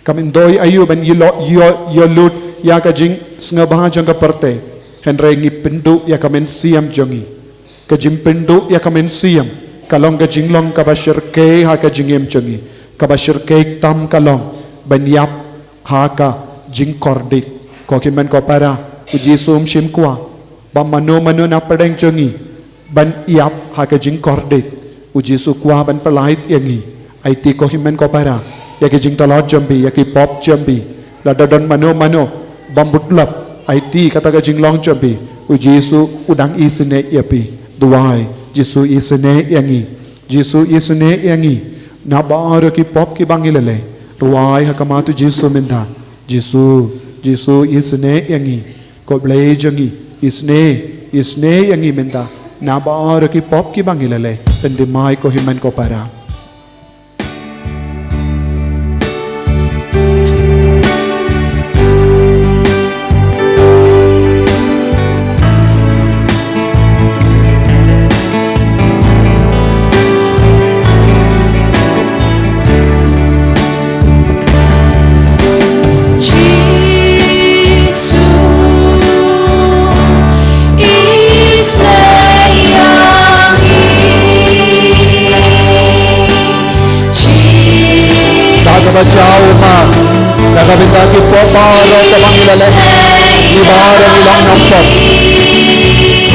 kamindoy ayu ban yo lut ya ka jing sngabaha jang ka parte henre ngi pindu ya kamen siam jongi ka jim pindu ya kamen siam kalong ka jinglong ka bashir ke ha ka jingem jongi ka bashir ke tam kalong ban yap ha ka jing kordik ko kimen ko para uji sum shim kwa ba mano na padeng jongi ban yap ha ka jing kordik uji su kwa ban palait yangi IT ko himen ko para ya ki jing talot jambi ya ki pop jambi la dodon mano bambutlap IT kata ka jing long jambi u Jesu udang isne yapi duai Jesu isne yangi na baaro ki pop ki bangilale ruai hakamatu Jesu minda Jesu isne yangi ko blai jangi isne yangi minda na baaro ki pop ki bangilale pendimai ko himen ko para Israel. Panginoon sa Panginoon ibadah ilang nampak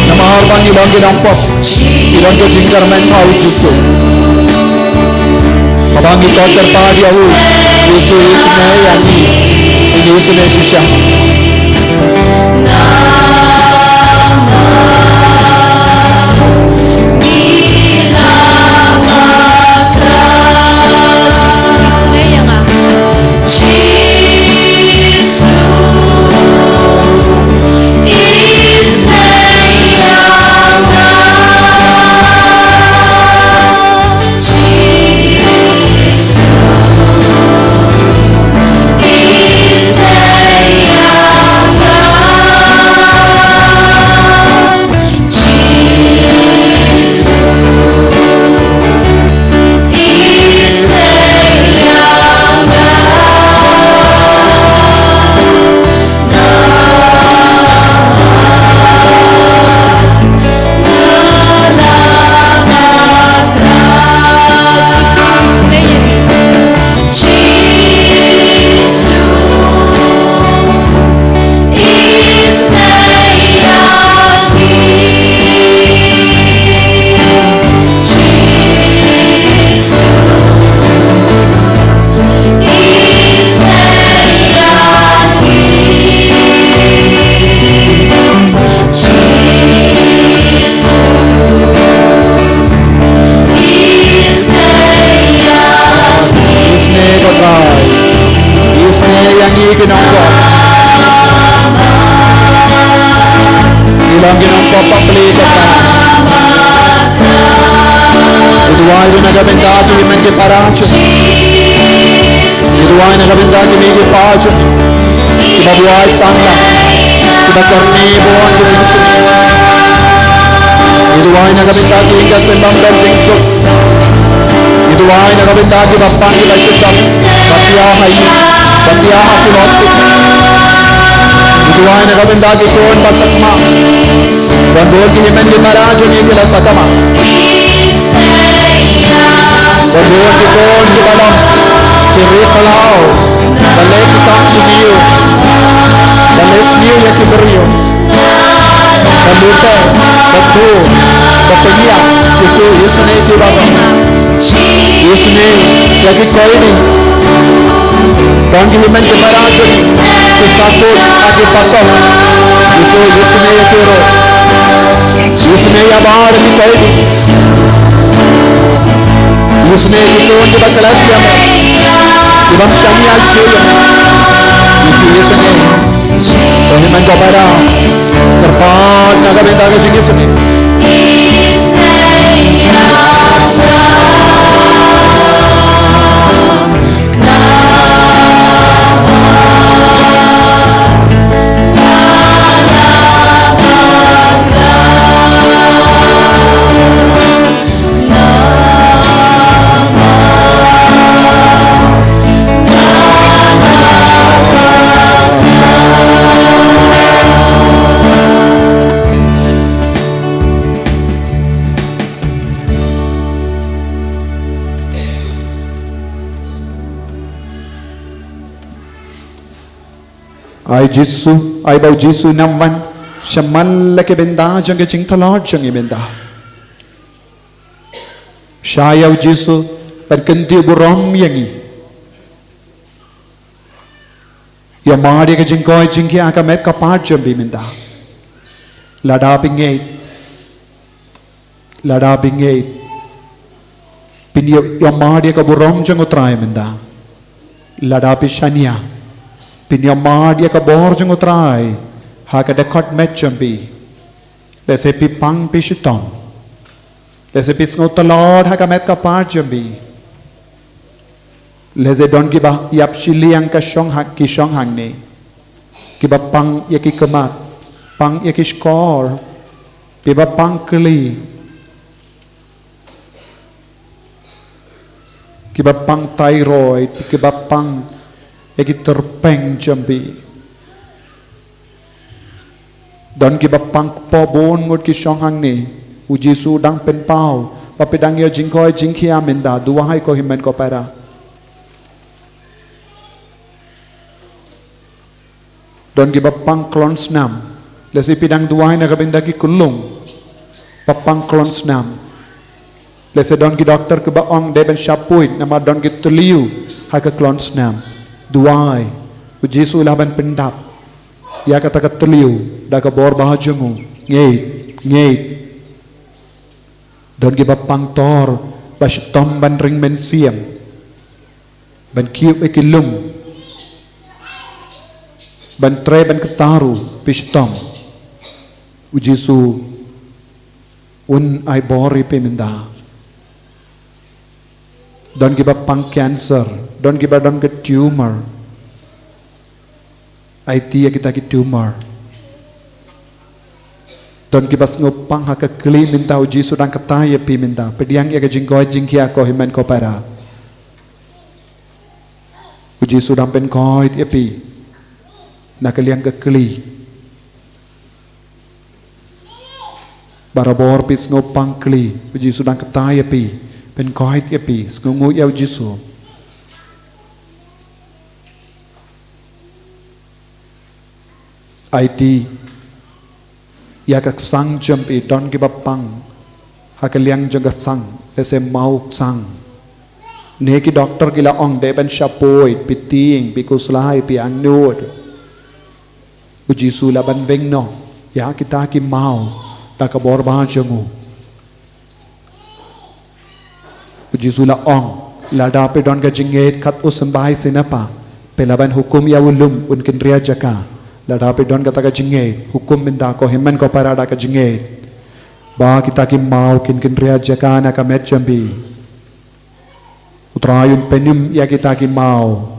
namahar Panginoon ginampok ilang ke jingkar menhau Yesus Pabangi kau terpadi aku Yesus Yesus yang ini Yesus Yesus nagabendati men ke paracho Iruai nagabendati men ke paracho Tiba buai tangla Tiba karni buan ke Yesus Iruai nagabendati hingga sembang dan jingsuk Iruai nagabendati bapak kita syukur Batia hai Batia hati waktu Iruai nagabendati kon basakma Dan buat ke men ke paracho ni ke lasakama Berbuat di kon di dalam kiri kalau balai kita studio balai studio yang kiberiu dan lupa betul betulnya Yesus ni si bapa Yesus ni lagi kau ini dan kihiman kemarahan kesakut agi patah Yesus ni yang kiro Yesus ni yang bahar di kau ini उसने इतों के बाद कलास किया मैं इबम शामी आज शेयर यीशु ने तो हिमन को पड़ा करपान नगर में दागे जिंगे सुने ai bau Yesu namwan shaman leke benda jange ching thalot jange benda shayau Yesu perkenti burom yangi ya mari ke jing koi jing kia ka met ka part jambi benda lada binge pin ya mari ka burom jang utrai benda lada pishania Pinyamad ya kabor jeng utrai haka dekot metjambi lese pi pang pi shiton lese pi snotalod haka met kapar jambi lese don giba yap shiliang ka shong hak ki shong hangne giba pang yaki kemat pang yaki skor giba pang keli giba pang thyroid giba pang Eki terpeng jambi Dan ki bapang pobon ngut ki shong hang ni Uji su dang pen pau Papedang ya jingkoi jingkia menda Dua hai ko himen ko para Don gi bapang klon snam. Lesi pidang duai na kabindagi kulung. Bapang klon snam. Lesi don gi doktor ke baong deben syapuit nama don gi teliu haka klon snam. Duai. Uji su laban pendap. Ya kata teliu da ka bor bahajengu. Ngeit. Don gi bapang tor bastom ban ring men siam. Ban kiu ekilum. Ban tre ban ketaru pistom. Uji su un ai bori peminda. Don giba pang cancer, don giba don ke tumor. Ai tia kita ki tumor. Don giba ngopang ha ka kli minta uji su dang ketaya peminda. Pediang ya ke jingkoi jingkia ko himen ko para. Uji su dang pen koi ti pi. Nakaliang kekeli barabor pis ngopang keli uji sudang ketaya pi pen koit ya pi ngungu ya uji su IT ya kak sang jampi don ki bapang hakaliang jaga sang lese mau sang neki doktor gila ong deben syapoi piting pikuslai pi angnod Uji su laban veng no ya kita ki mau da ka bor ba jangu Uji su la ong la da pe don ga jinget khat usmbai sinapa pe laban hukum ya ulum un kin ria jaka la da pe don ga ta ga jinget hukum minda ko himman ko para da ka jinget ba kita ki mau kin ria jaka na ka met jambi utrayun penim ya kita ki mau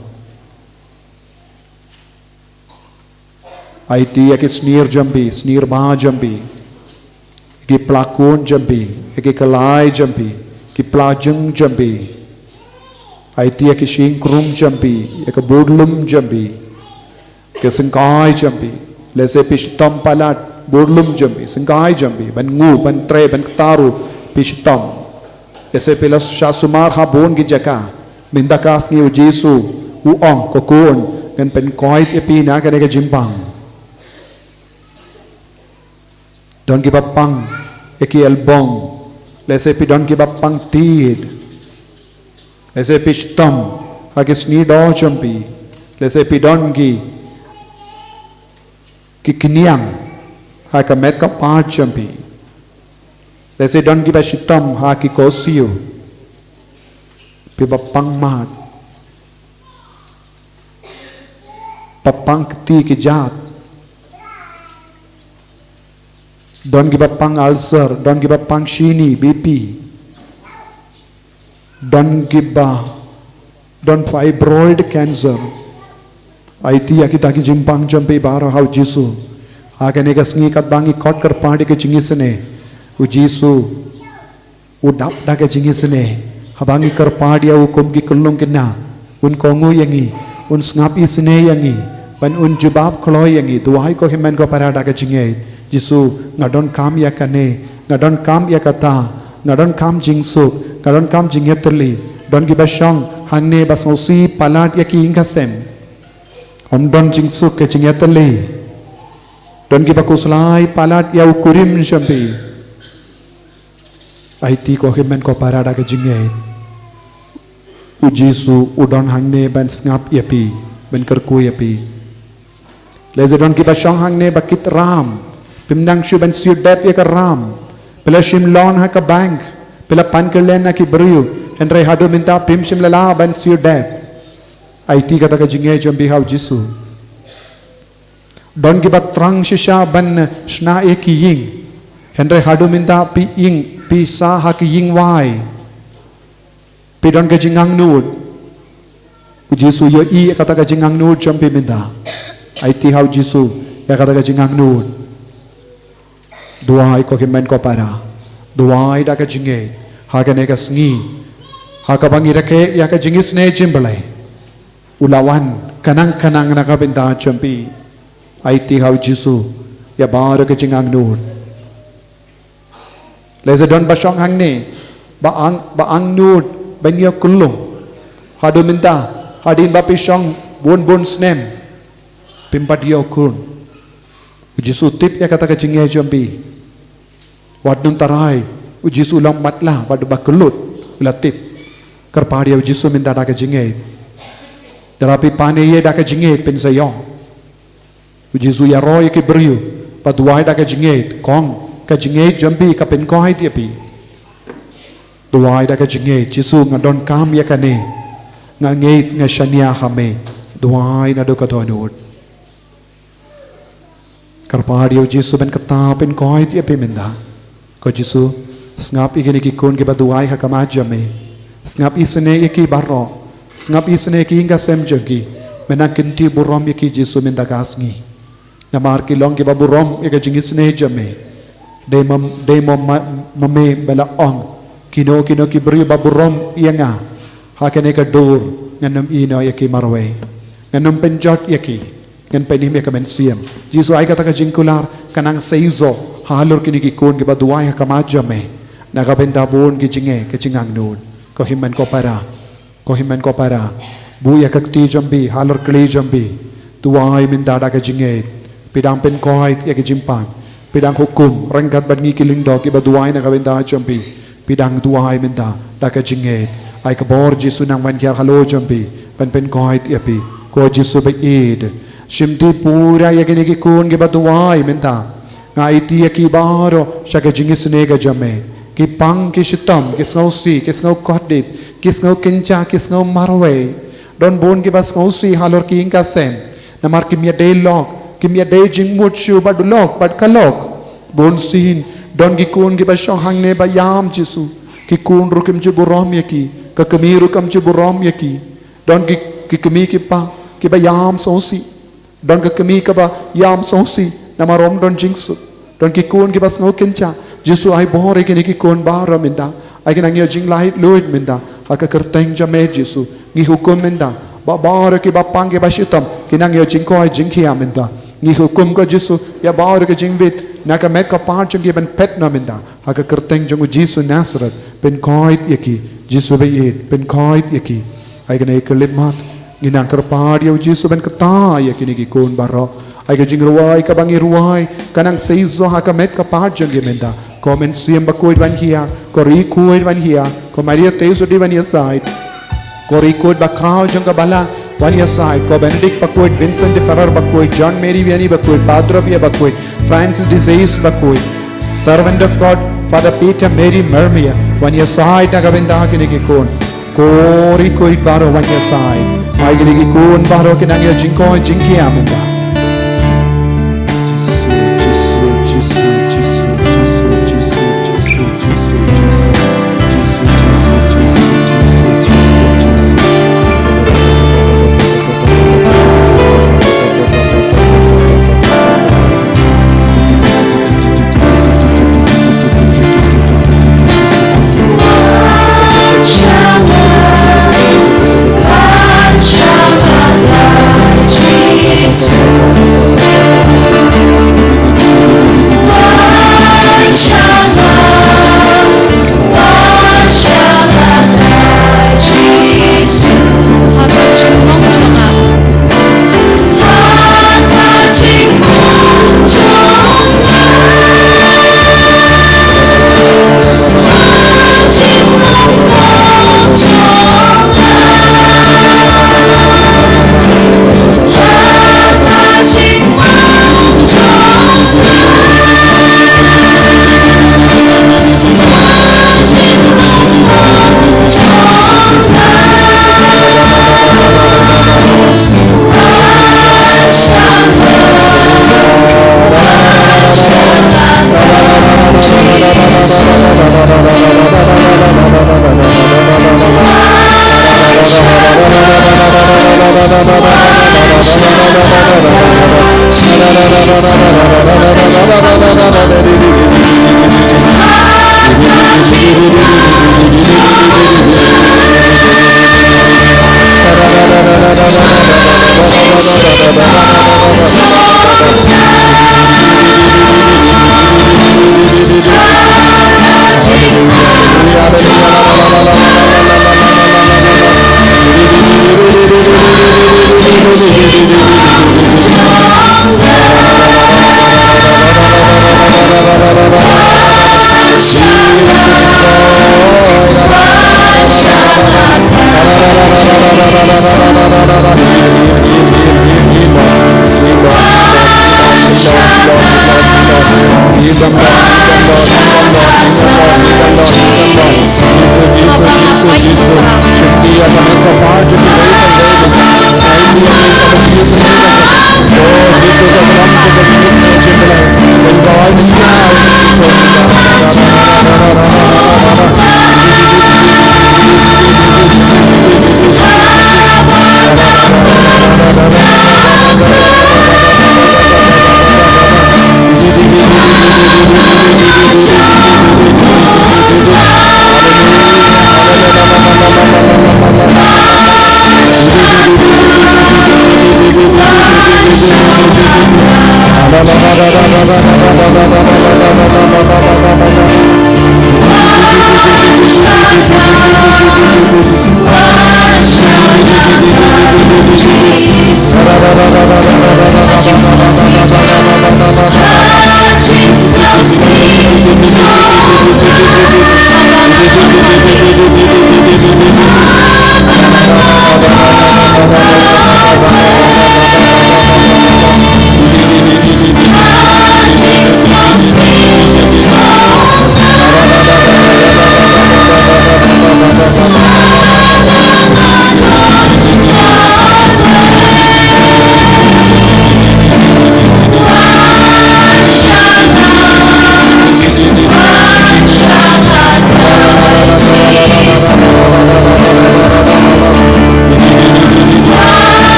IT ki snir jambi, snir ba jambi, ki plakun jambi, ki kalai jambi, ki plajeng jambi, IT ki shingkrum jambi, ki budlum jambi, ki singkai jambi, lese pishtom palat budlum jambi, singkai jambi, ban ngu, ban tre, ban ktaru pishtom, lese pilas shasumar habon ki jaka, mindakas ni ujisu, uong kokun, kan pen koit epi na kan ka jimpang. Don ki bapang eki elbong lese pi don ki bapang tid lese pi stom hagis ni do champi lese pi don ki kiniang ha ka met ka pa champi lese don ki ba stom ha ki kosiu pi bapang mat papang ti ki jat Don't give up pang ulcer, don't give up pang shini, BP. Don't give up, don't fibroid cancer. IT kita ki jimpang jampi bara hau jisu. Akan ega sngi kat bangi kot kar padi ke jingisne. U jisu udap da ke jingisne. Habangi kar padi au kum ki kullung kena. Un kongu yangi, un snap isne yangi, ban un jubab kloy yangi. Duai ko himen ko parada ke jingai. Jisu ngadon kam ya kane ngadon kam ya kata ngadon kam jingsu ngadon kam jingetli don gi basong hangne basosi palat ya ki ingasem om don jingsu ke jingetli don gi bakuslai palat ya ukurim jambi IT ko himen ko parada ke jingai ujisu udon hangne ban ngap yapi ben kerku yapi leze don gi basong hangne bakit ram Pimnang shu ban siu dep ya ka ram pela shim loan ha ka bank pela pan ke len ki beriu henre hadu minta pim shim lala ban siu dep IT kata ka jinge jambi hau jisu don ki bat trang shisha ban shna e ki ying henre hadu minta pi ying pi sa ha ki ying wai pi don ka jingang nud jisu yo I kata ka jingang nud jambi minta IT hau jisu ya kata ka jingang nud Duai ko kimen ko para Duai da ka jinge Ha ka nega sngi Ha ka bangi rake ya ka jingis ne jimbalai Ulawan kanang-kanang na ka binta champi IT hau jisu Ya baru ka jingang nur Leze don basong hang ne Baang nur Banya kulung Hadu minta Hadin bapi syong Bun-bun snem pimpat yokun Jisu tip ya kata kecingnya jambi wadun tarai Jisu lam matlah wadu bakelut ula tip kerpadia Jisu minta dak kecingnya darapi pane ye dak kecingnya pensayo Jisu ya roy ke beriu paduai dak kecingnya kong kecingnya jambi ka pen koi dia pi duai dak kecingnya Jisu ngadon kam ya kane ngangeit ngashania hame duai na do kadonut Karpadio Jisu ben ketapin koi dia pemenda. Ko Jisu snap ikini kikun ke baduai hakamaja me. Snap isne iki barro. Snap isne iki hingga semjagi. Menakinti burom iki Jisu menda gasngi. Namar kilong ke baburom ika jingisne jame. Demo mame bela ong. Kino ki beri baburom ianga. Hakene ka dur nganam ino iki marwe. Nganam penjot iki. Ngan penim ya kamen siam Jisu ay kata ka jingkular kanang seizo halor kini kikun ki baduay hakamaja me nagabendabon ki jinge ke jingang nun ko himan ko para buya kakti jambi halor kli jambi duay min dada ka jinge pidang pen koit ya ki jimpang pidang hukum rengkat badngi kilindo ki baduay nagabenda jambi pidang duay min da ka jinge ay kabor Jisu nang mankyar halo jambi pen koit ya pi ko Jisu be id Shimti pura ya kini kikun ke batuai minta ngaiti ya ki baro shaka jingis nega jame ki pang ki shitam ki snausi ki snau kodit ki snau kincha ki snau marwe don bon ki bas snausi halor ki inka sem namar ki mia day log ki mia day jing mut shu bad log bad kalog bon sin don ki kun ki bas shong hang ne ba yam Jisu ki kun rukim ju burom ya ki ka kami rukam ju burom ya ki don ki kami ki pa ki ba yam snausi Don ke kami ke ba yam sonsi nama rom don jingsu don ki kun ki bas ngau kenca Jisu ai bore ki ki kun bara minda ai ki nangyo jing lahit luit minda haka kerteng jame Jisu ngi hukum minda ba bara ki ba pang ki ba shitam ki nangyo jing ko ai jing kia minda ngi hukum ko Jisu ya bara ki jing vit naka met ka par jing ki ben pet na minda haka kerteng jong Jisu Nazareth ben koit yaki Jisu be yit ben koit yaki ai ki ne kelimat Ginang kerpadio Jisu ben ketaya kini kikun baro ay ka jing ruwai ka bangi ruwai kanang seizo hakamet ka pajan gemenda komen siem bakoid van hia ko rikuid van hia ko Maria Teso di van hia side ko rikuid ba krau jang ka bala van hia side ko Benedict bakoid Vincent de Ferrer bakoid John Mary Vianney bakoid Padre Pia bakoid Francis de Zeus bakoid servant of God Father Peter Mary Mermia van hia side nagabenda kini kikun ko rikuid baro van hia side Ay gini kikun baro kinangyo jingko jingki amenda. Hallelujah. Hallelujah,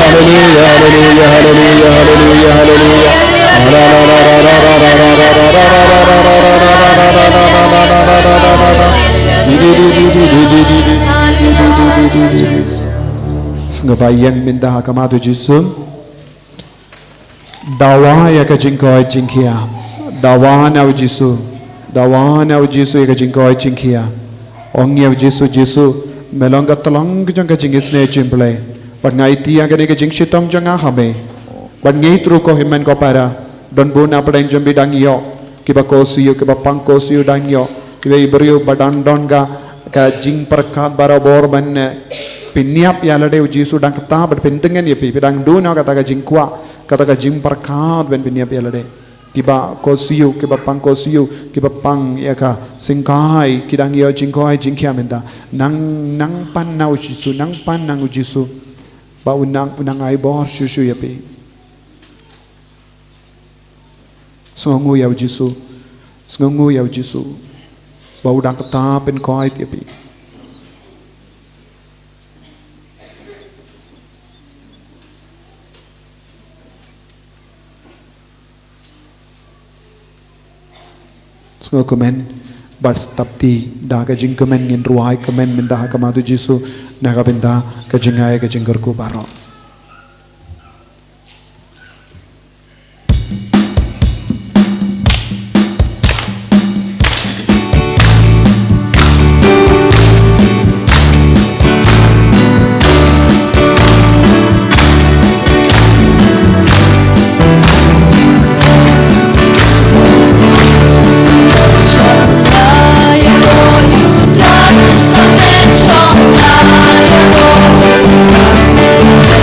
hallelujah, hallelujah, Ngabayan minda hakamadu Jisu dawa ya ka jingkoi jingkia dawa na Jisu ya ka jingkoi jingkia ong ya Jisu melonga tolong jangka jingisne jimple but ngai tia ka ne ka jingshitom janga hame but ngai tru ko himen ko para don buna pada jombi dangyo kiba kosiyo kiba pangkosiyo dangyo kiba ibrio badan don ka jing perkat barabor ban Piniap yalade Jisu dang kata ber pentengan ya pi pedang duna kata ka jingkwa kata ka jing perkat ben piniap yalade kiba kosiu kiba pang kosiu kiba pang ya ka singkai kidang yo jingkoi jingkia menta nang pan na Jisu nang pan nang Jisu ba unang ai bor susu ya pi songu ya Jisu ba udang kata pen koi ya pi Semua komen bats tapti dah kajing komen ngin ruai komen minta hakamatu Jisu naga binta kajingai kajingkerku baro. Hãy subscribe cho kênh Ghiền Mì Gõ để không bỏ lỡ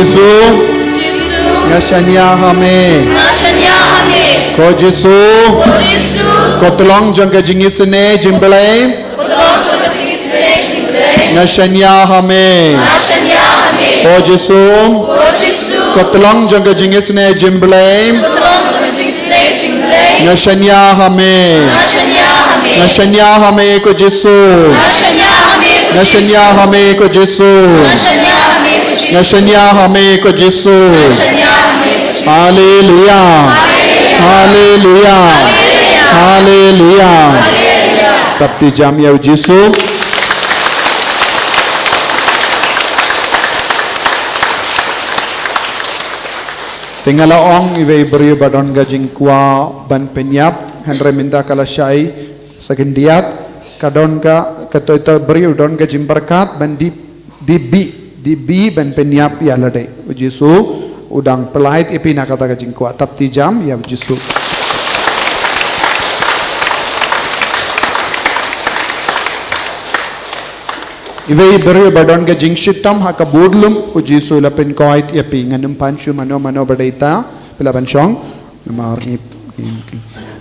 Jisu Jisu ngashanya hame nashanya hame ko Jisu Jisu ko tolong jangka jingisne jimbelai kutolong coba sini sini ngashanya hame nashanya hame ko Jisu Jisu ko tolong jangka jingisne jimbelai kutolong coba sini sini ngashanya hame nashanya hame ngashanya hame ko Jisu nashanya hame ngashanya hame ko Jisu nashanya hame Jisu ngashanya hame ko Jisu nashanya hame Jisu Hallelujah Hallelujah Hallelujah Tapti jam ya Jisu Tingala ong iwe beri badon gajing kwa ban penyap Henry minta kala syai sekendiat kadon ka katoita beri udon gajing berkat ban di bi ban penyap ya ladai Jisu udang pelait ipi nak kata gajing kwa tapti jam ya Jisu Iwe beri badon gajing shitam haka bodlum Jisu lapin koit ipi nganum panchu mano badaita pila banchong marni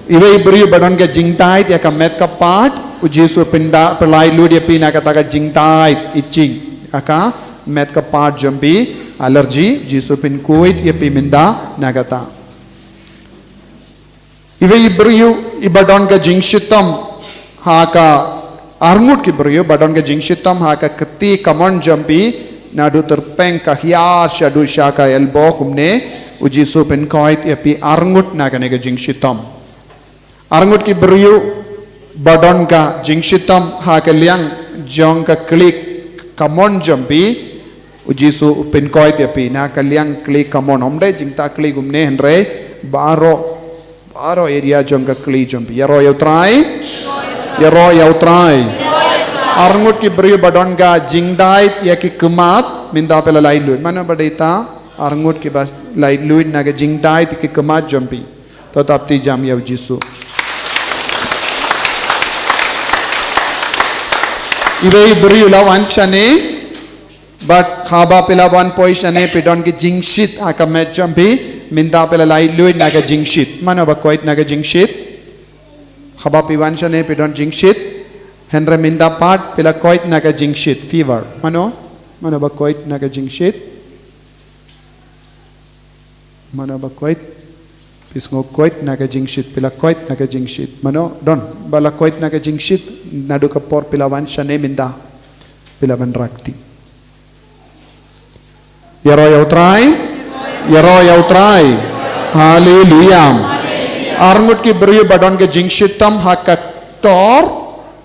Iwe beri badon gajing tait ya kamet ka part Jisu pinda pelai ludi ipi nak kata gajing tait itching aka met ka part jambi allergy Jisu pin koit ipi minda nagata Iwe beri ibadon gajing shitam haka Arngut ki beriyo badon ke jingshitam haka keti kamon jampi nadu terpeng kahya shadu shaka elbo kumne uji supin koit yapi arngut nagane ke jingshitam Arngut ki beriyo badon ka jingshitam haka liang jong ka klik kamon jampi uji supin koit yapi na ka liang klik kamon omde jingta klik kumne henre baro area jong ka klik jampi yaro yautrai Arngut ki beri badon ga jingdait ya ki kemat minta pela lain luit mana badaita Arngut ki bas lain luit naga jingdait ki kemat jampi tetap ti jam ya Jisu Ibe beri lawan shane but khaba pela wan poi shane pidon ki jingshit akamet jampi minta pela lain luit naga jingshit mana ba koit naga jingshit khaba piwan shane pidon jingshit Henry minda part pila koit naga jingshit fever mano ba koit naga jingshit mano ba koit pisngo koit naga jingshit pila koit naga jingshit mano don bala koit naga jingshit nadu kapor pila wan shane minda pila ban rakti yaro yautrai hallelujah Arngut ki beri badon ke jingshitam haka tor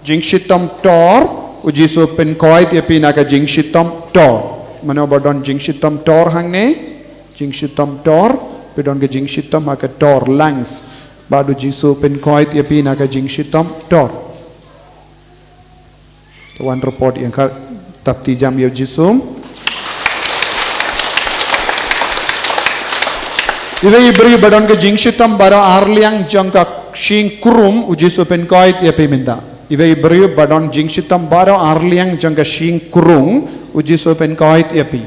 jingshitam tor ujisu pen koit yapi naga jingshitam tor mano badon jingshitam tor hangne jingshitam tor pedon ke jingshitam haka tor langs badu jisu pen koit yapi naga jingshitam tor tuan report yang tapti jam ya jisu Iwe beri badon ke jingshitam bara arliang jangka shing kurum ujisu pen koit yapi minda Iwe beri badon jingshitam bara arliang jangka shing kurung ujisu pen koit yapi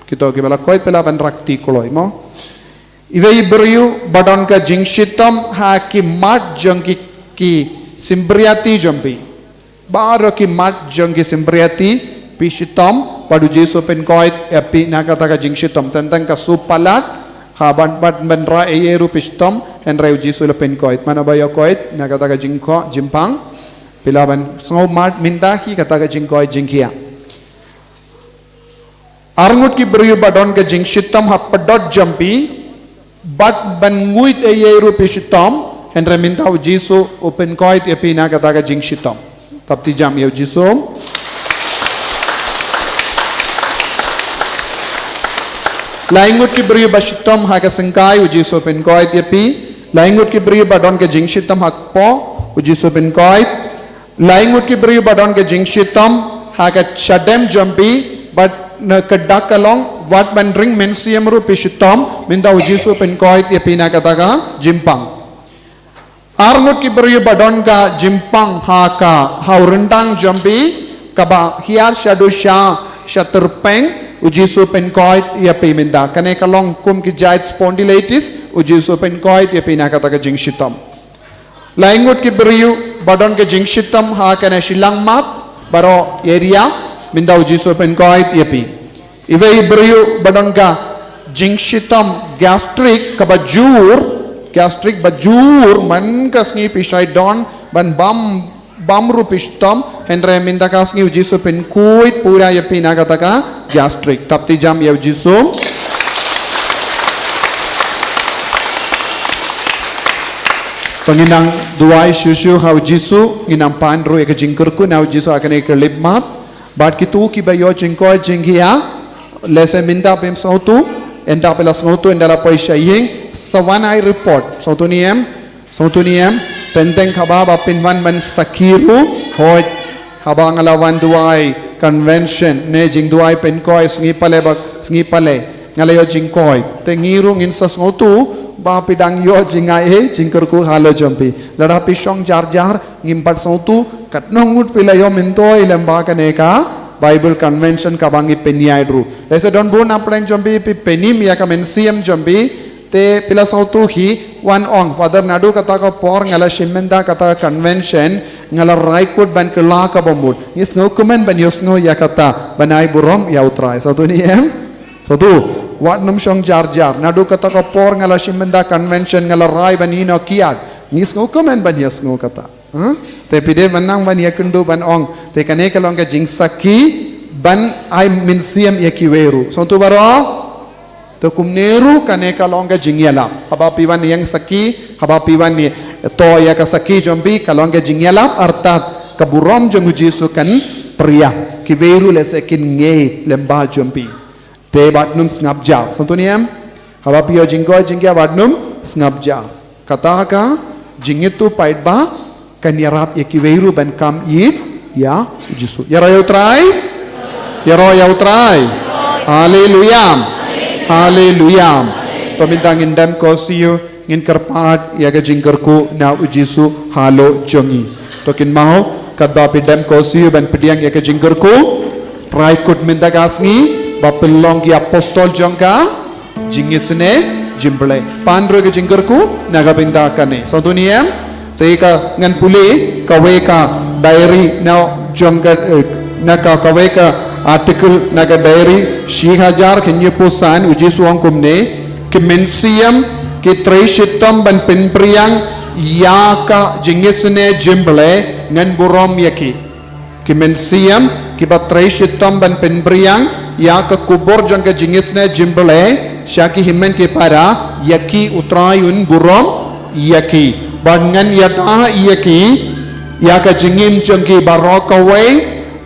kita kibala koit pela ban rakti koloi mo Iwe beri badon ke jingshitam haki mat jangki ki simbriati jampi bara ki mat jangki simbriati pishitam padu jisu pen koit yapi nakata ka jingshitam tentang ka supalat Haban ban ra eyeru pistom henry Jisu lepen koit mana bayo koit na kata ka jingko jimpang pilaban sngo mat minta ki kata ka jingko jingkia Arngut ki beri badon ka jingshitam hapadot jampi bat ban nguit eyeru pistom henry minta Jisu open koit epi na kata ka jingshitam tapti jam yo Jisu Laingut ki beri bashitam haka sengkai uji sopen koit yapi Laingut ki beri badon ke jingshitam hakpo uji sopen koit Laingut ki beri badon ke jingshitam haka chadem jampi but na kedak along wat ban ring mensiam ru pishitam minta uji sopen koit yapi na kataga jimpang Arngut ki beri badon ka jimpang haka haurendang jampi kaba hiar shadu sha shaturpeng uji su penkoid ia pe minda kane kalong kum ki jait spondylitis uji su penkoid ia pe na kata ka jing shitam laingut ki beriu badon ke jing shitam ha kane shilang mat baro area minda uji su penkoid ia pe ive beriu badon ka jing shitam gastric gastric bajur man kasngi pisai don ban bam rupistom henre minda kasngi uji su penkoid pura ia pe na kata ka gastric tapti jam ya uji su penginang duai susu hau jisu nginam pandro eka jingkurku nau jisu akan eka lipmat bat kitu ki bayo jingko jingia lese minda pem sautu enda pelas sautu enda la paisa ying sawanai report sautu niem tenteng khaba ba pinwan man sakiru hoj haba ngalawan duai convention ne jing duai penkoi sngi pale ngalayo jingkoi tengiru ngin sa sautu ba pidang yo jinga jingkurku halo jompi lada pisong jar ngimpat sautu katnongut pilayo mintoi lemba kaneka Bible convention kabangi peniai dru lese don bu na preng jompi pi penim ya kamen CM jompi te pila sautu hi one ong father nadu kata ka por ngala shimenda kata convention ngala raikut ban kela ka bombut is no kumen ban yosngo ya kata banai burom ya utrai satu ni satu wat num shong jar nadu kata ka por ngala shimenda convention ngala rai ban ino kiat nis ngo kumen ban yosngo kata te pide manang ban yakundu ban ong te kane kalong ka jingsaki ban I min siam yakiweru so tu baro to kumneru kane kalong ka jingyala haba piwan yang saki haba piwan ni to ya ka saki jombi kalong ka jingyala artat kaburom jongu jisu kan pria kiweru lesekin ngeit lemba jombi te batnum snapja so tu niam haba pio jingko jingya batnum snapja kata ka jingitu pait ba kan yarap yakiweru ban kam yid ya jisu yara yautrai hallelujah to mintang indam ko siyo ngin karpat yaga jingkarku na ujisu halo jongi to kin maho kadba pidam ko siyo ban pidiang yaga jingkarku raikut minta kasngi bapelong ki apostol jongka jingisne jimble pandro yaga jingkarku naga pinta kane so dunia teka ngan puli kaweka diary now jongka naka kaweka article naga diary shihajar kenye posan uji suang kumne kimensiam ki treshitam ban penpriang yaka jingisne jimble ngan burom yaki kimensiam ki batreshitam ban penpriang yaka kubor jongka jingisne jimble shaki himen ke para yaki utrayun burom yaki bangan yada yaki yaka jingim jongki barokawai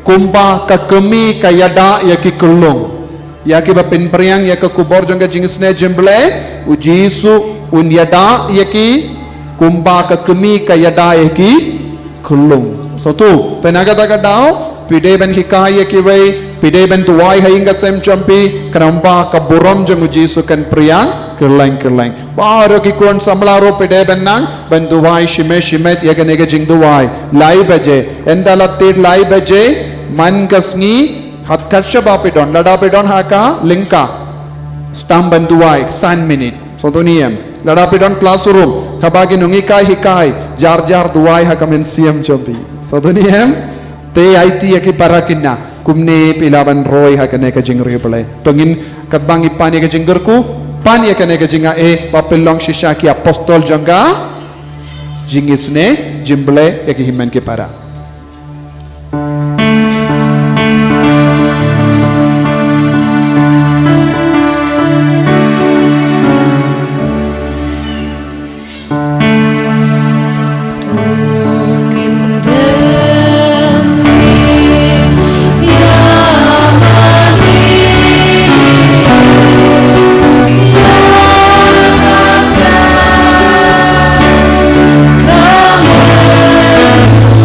kumba kakemi kayada yaki kulung yaki bapin priang yaka kubor jongka jingisne jemble ujisu unyada yaki kumba kakemi kayada yaki kulung so tu tenaga taga dao pide ban hikaya yaki wai pide ban tuwai hainga sem champi kanamba kaburam jong ujisu kan priang kerlang baru kikuan samlaro pide benang banduwai shimet yaga nega jing duwai lai baje endalatir lai baje man kasngi hat kasya bapidon lada pidon haka lingka stam banduwai san minute so tuniem lada pidon classroom kabagi nungikai hikai jar duwai haka men siam chompi so tuniem te IT yaki parakinna kumne pilaban roy haka nega jing ripole tongin kadbangi pani ka jinggerku pan ya kane jinga papelong shisha ki apostol janga jingisne jimble ya ki himen ke para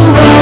Come on.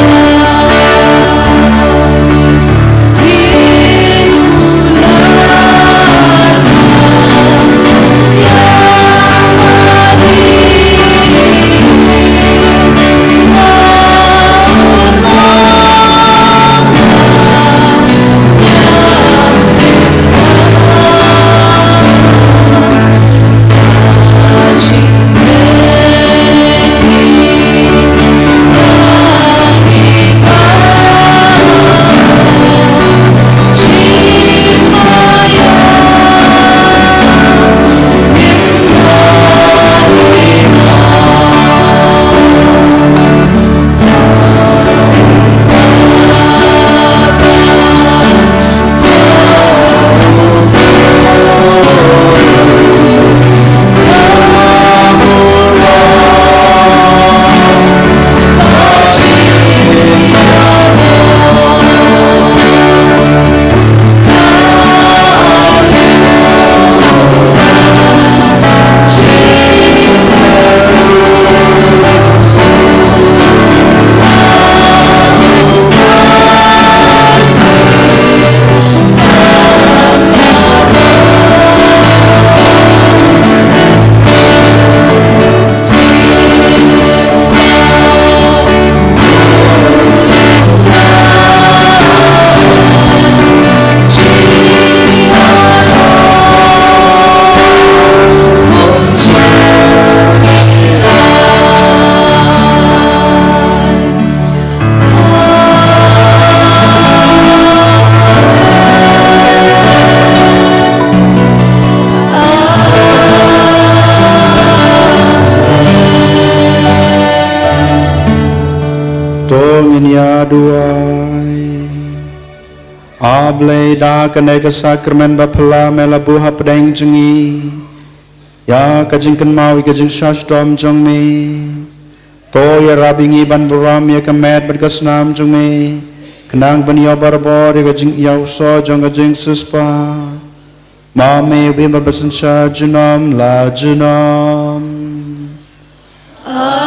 inya duai Able da kanai ka sakramen bapala melabu hapdeng jengi Ya kajingkan mau ikajing shashtom jong me To ya rabingi ban buram ya kamet berkasnam jong me Kenang ban ya barbor ya kajing ya uso jong kajing suspa Ma me bimba basansha junam la junam Amen.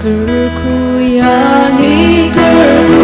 Kerku yangi kerku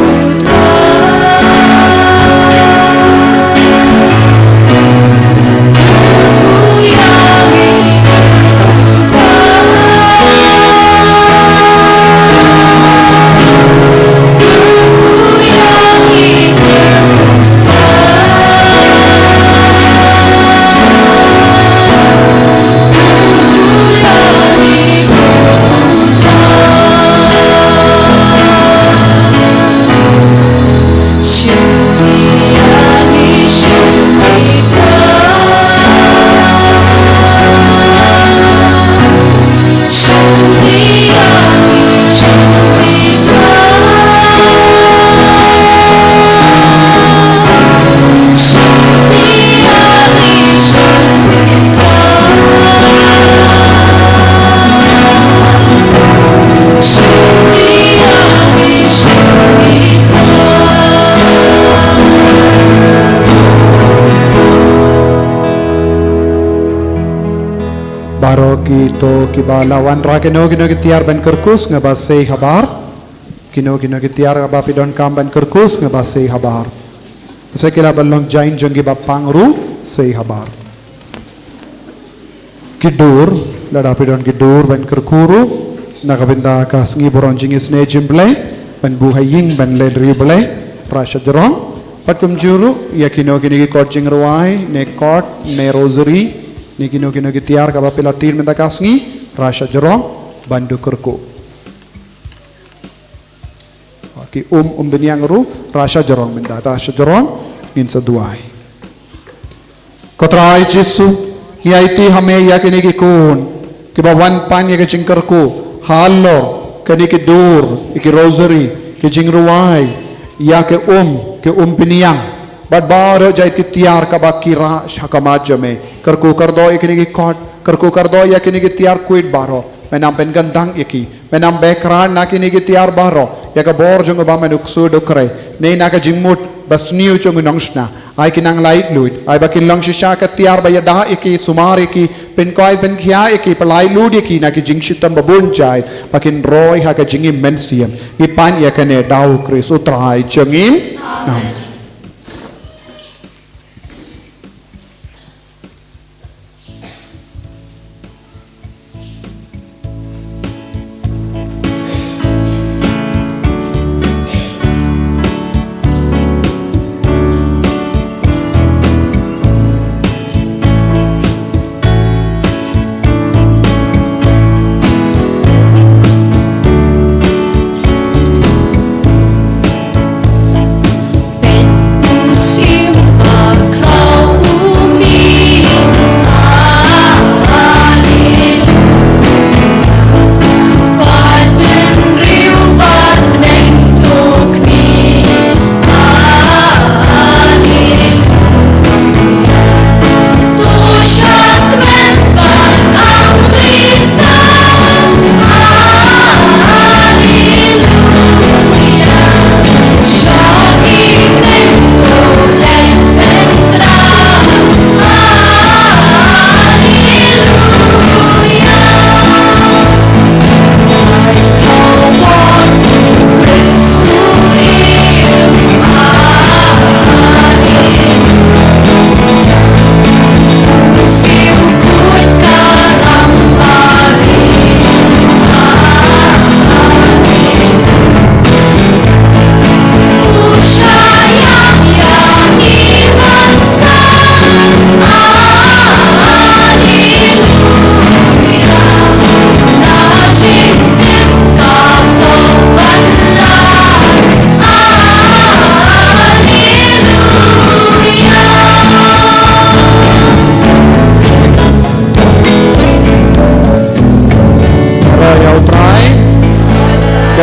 Baro kito kibalawan ra kino kitiar ban kerkus nga basay habar kino kitiar nga bapidon kam ban kerkus nga basay habar sa kila balong jain jong giba pangru say habar kidur ladapidon kidur ban kerkuru nakabinda kas ngi boron jingis ne jimble ban buhaying ban ledri ble rasha jorong patkum juru ya kino ki kot jingruai ne kot ne rosary ni kino ki tiar ka bapila tir menda kasngi rasha jorong bandu kerku ki beniang ru rasha jorong menda rasha jorong ngin saduai kotrai jisu hiaiti hame ya kini ki kun ki bawan pan ya ke jingkerku hallo kani ki dur ki rosary ki jingruai ya ke beniang But baro jai tiar ka bakira shakamaj me karku kardo ikini ki kot karku kardo ya kini ki tiar kuit baro menam pen gandang iki menam bekran na kini ki tiar baro ya ka bor jong ba menuksu dokre ne na ka jimut basniu jong nongshna ai kinang light luit ai bakin long shisha ka tiar ba ya da iki sumar iki pen koi pen khia iki palai lud iki na ki jingshitam babun jai bakin roy ha ka jingim mensiam ipan ya kane dau kris utrai jongim amen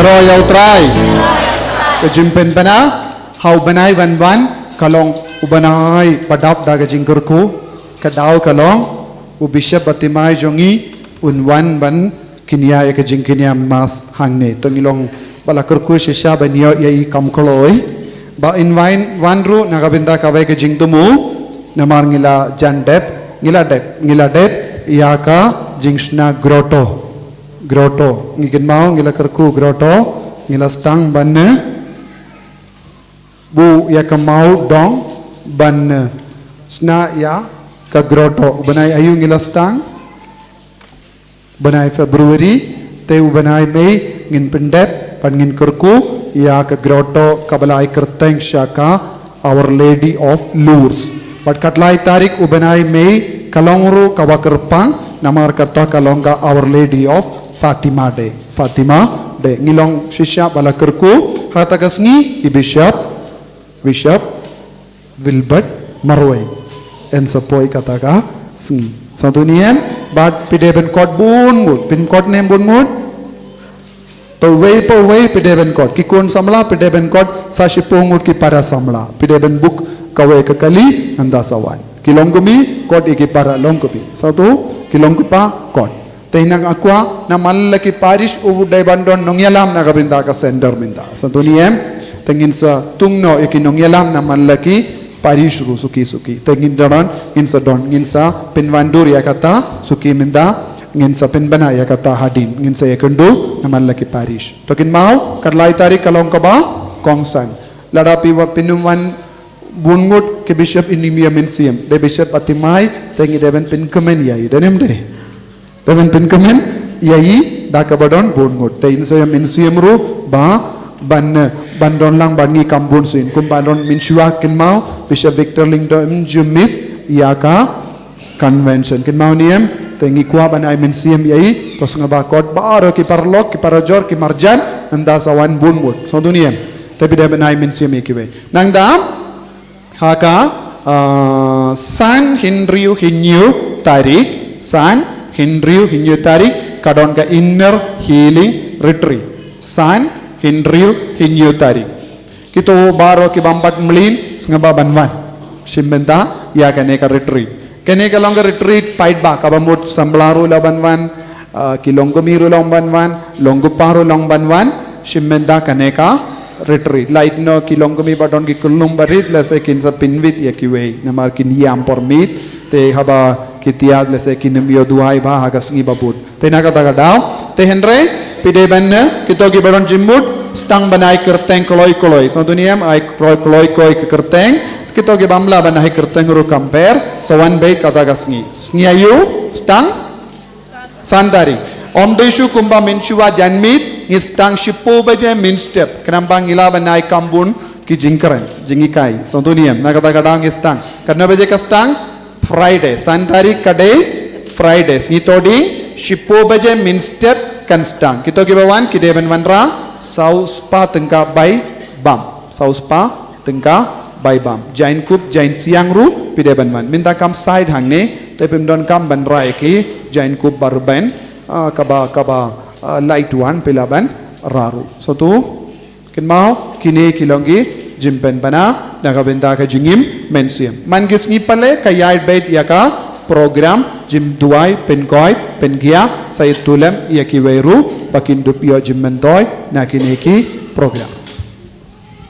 Yaro yautrai. Kejimpen bana. Hau banai wan kalong ubanai padap daga jingkurku. Kadau kalong ubisya batimai jongi unwan ban kinia ya kejing kinia mas hangne. Tongilong balakurku shisha banyo yai kamkoloi. Ba inwain wanru nagabinda kawai kejing tumu. Namar ngila jandep ngila dep yaka jingshna grotto ngigin mau ngila kerku grotto ngila stang banne bu yaka mau dong banne sna ya ka grotto banai ayu ngila stang banai Februari te banai Mei ngin pendep pan ngin kerku ya ka grotto kabalai kerteng syaka Our Lady of Lourdes. But katlai tarik ubanai Mei kalongru kawakerpang namar kata kalongga Our Lady of Fatima Day ngilong shisha balakerku hatagasngi Bishop Wilbert Marway en sapoi kataga sngi santunian but pideben kot bunmut pin kot nem bunmut to wei pideben kot kikun samla pideben kot sashipungut ki para samla pideben buk kawai kekali nandasawan kilongkumi kot iki para longkumi satu kilongkupa kot tehinang aqua na malaki parish ubudai bandon nongyalam na kabinda ka sender minda satu niem tengin sa tungno iki nongyalam na malaki parish ru suki tengin daron ngin sa don ngin sa pinwandur ya kata suki minda ngin sa pinbana ya kata hadin ngin sa yakundu na malaki parish tokin mau karlai tarik kalongkaba kongsan ladapi wa pinuman bungut ke Bishop Inimia Mensiam de Bishop Atimai tengi deben pinkemen yai denem de deben pinkemen yai dakabadon bungut te insaya Mensiam ru ba bandon lang bangi kambun sin kum bandon minsua kin mau Bishop Victor Lingdo Jumis yaka convention kin mau niem tengi kwa banai Mensiam yai tos ngabakot baro ki parlok ki parajor ki marjan anda sawan bungut so duniem tapi deben ai Mensiam ikiwe nang dam haka San Henryu Hinyu tarik kadon ka inner healing retreat San Henryu Hinyu tarik kito baro ki bambat melin ngaba banwan simbenta ya kane ka retreat kane ka longer retreat pait ba kabamut samblaru la banwan kilongkomiru long banwan longguparu long banwan simbenta kane ka retreat light no kilongkomi badon ki kulum barit lese kin sa pinvit ya kiwe namar kin yam pormit te haba kitiad lese kin mio duai ba hagas ngi babut te nakata daw te henre pide banne kito ki badon jimmut stang banai kerteng koloi so duniam ai koloi kerteng kito ki bamla banai kerteng ru kamper sawan be kata gasngi ayu stang sandari om desu kumba mensuwa janmit ngistang shipo baje min step kenambang ila banai kambun ki jingkran jingikai santuniam nakata kadang ngistang karena baje kastang Friday santari kade Friday ngitodi shipo baje min step kan stang kito ki bawan ki deben wanra sauspa tengka bai bam jain kup jain siang ru pideban wan minta kam side hangne tepim don kam banrai ki jain kup barben kaba light one pilaban raru satu kin mau kini kilongi jimpen bana nagabenda ka jingim mensiam mangis ngi pale kayai bait yaka program jim duai penkoi pengia saya tulam yaki weru bakin dupio jimmentoy nakini ki program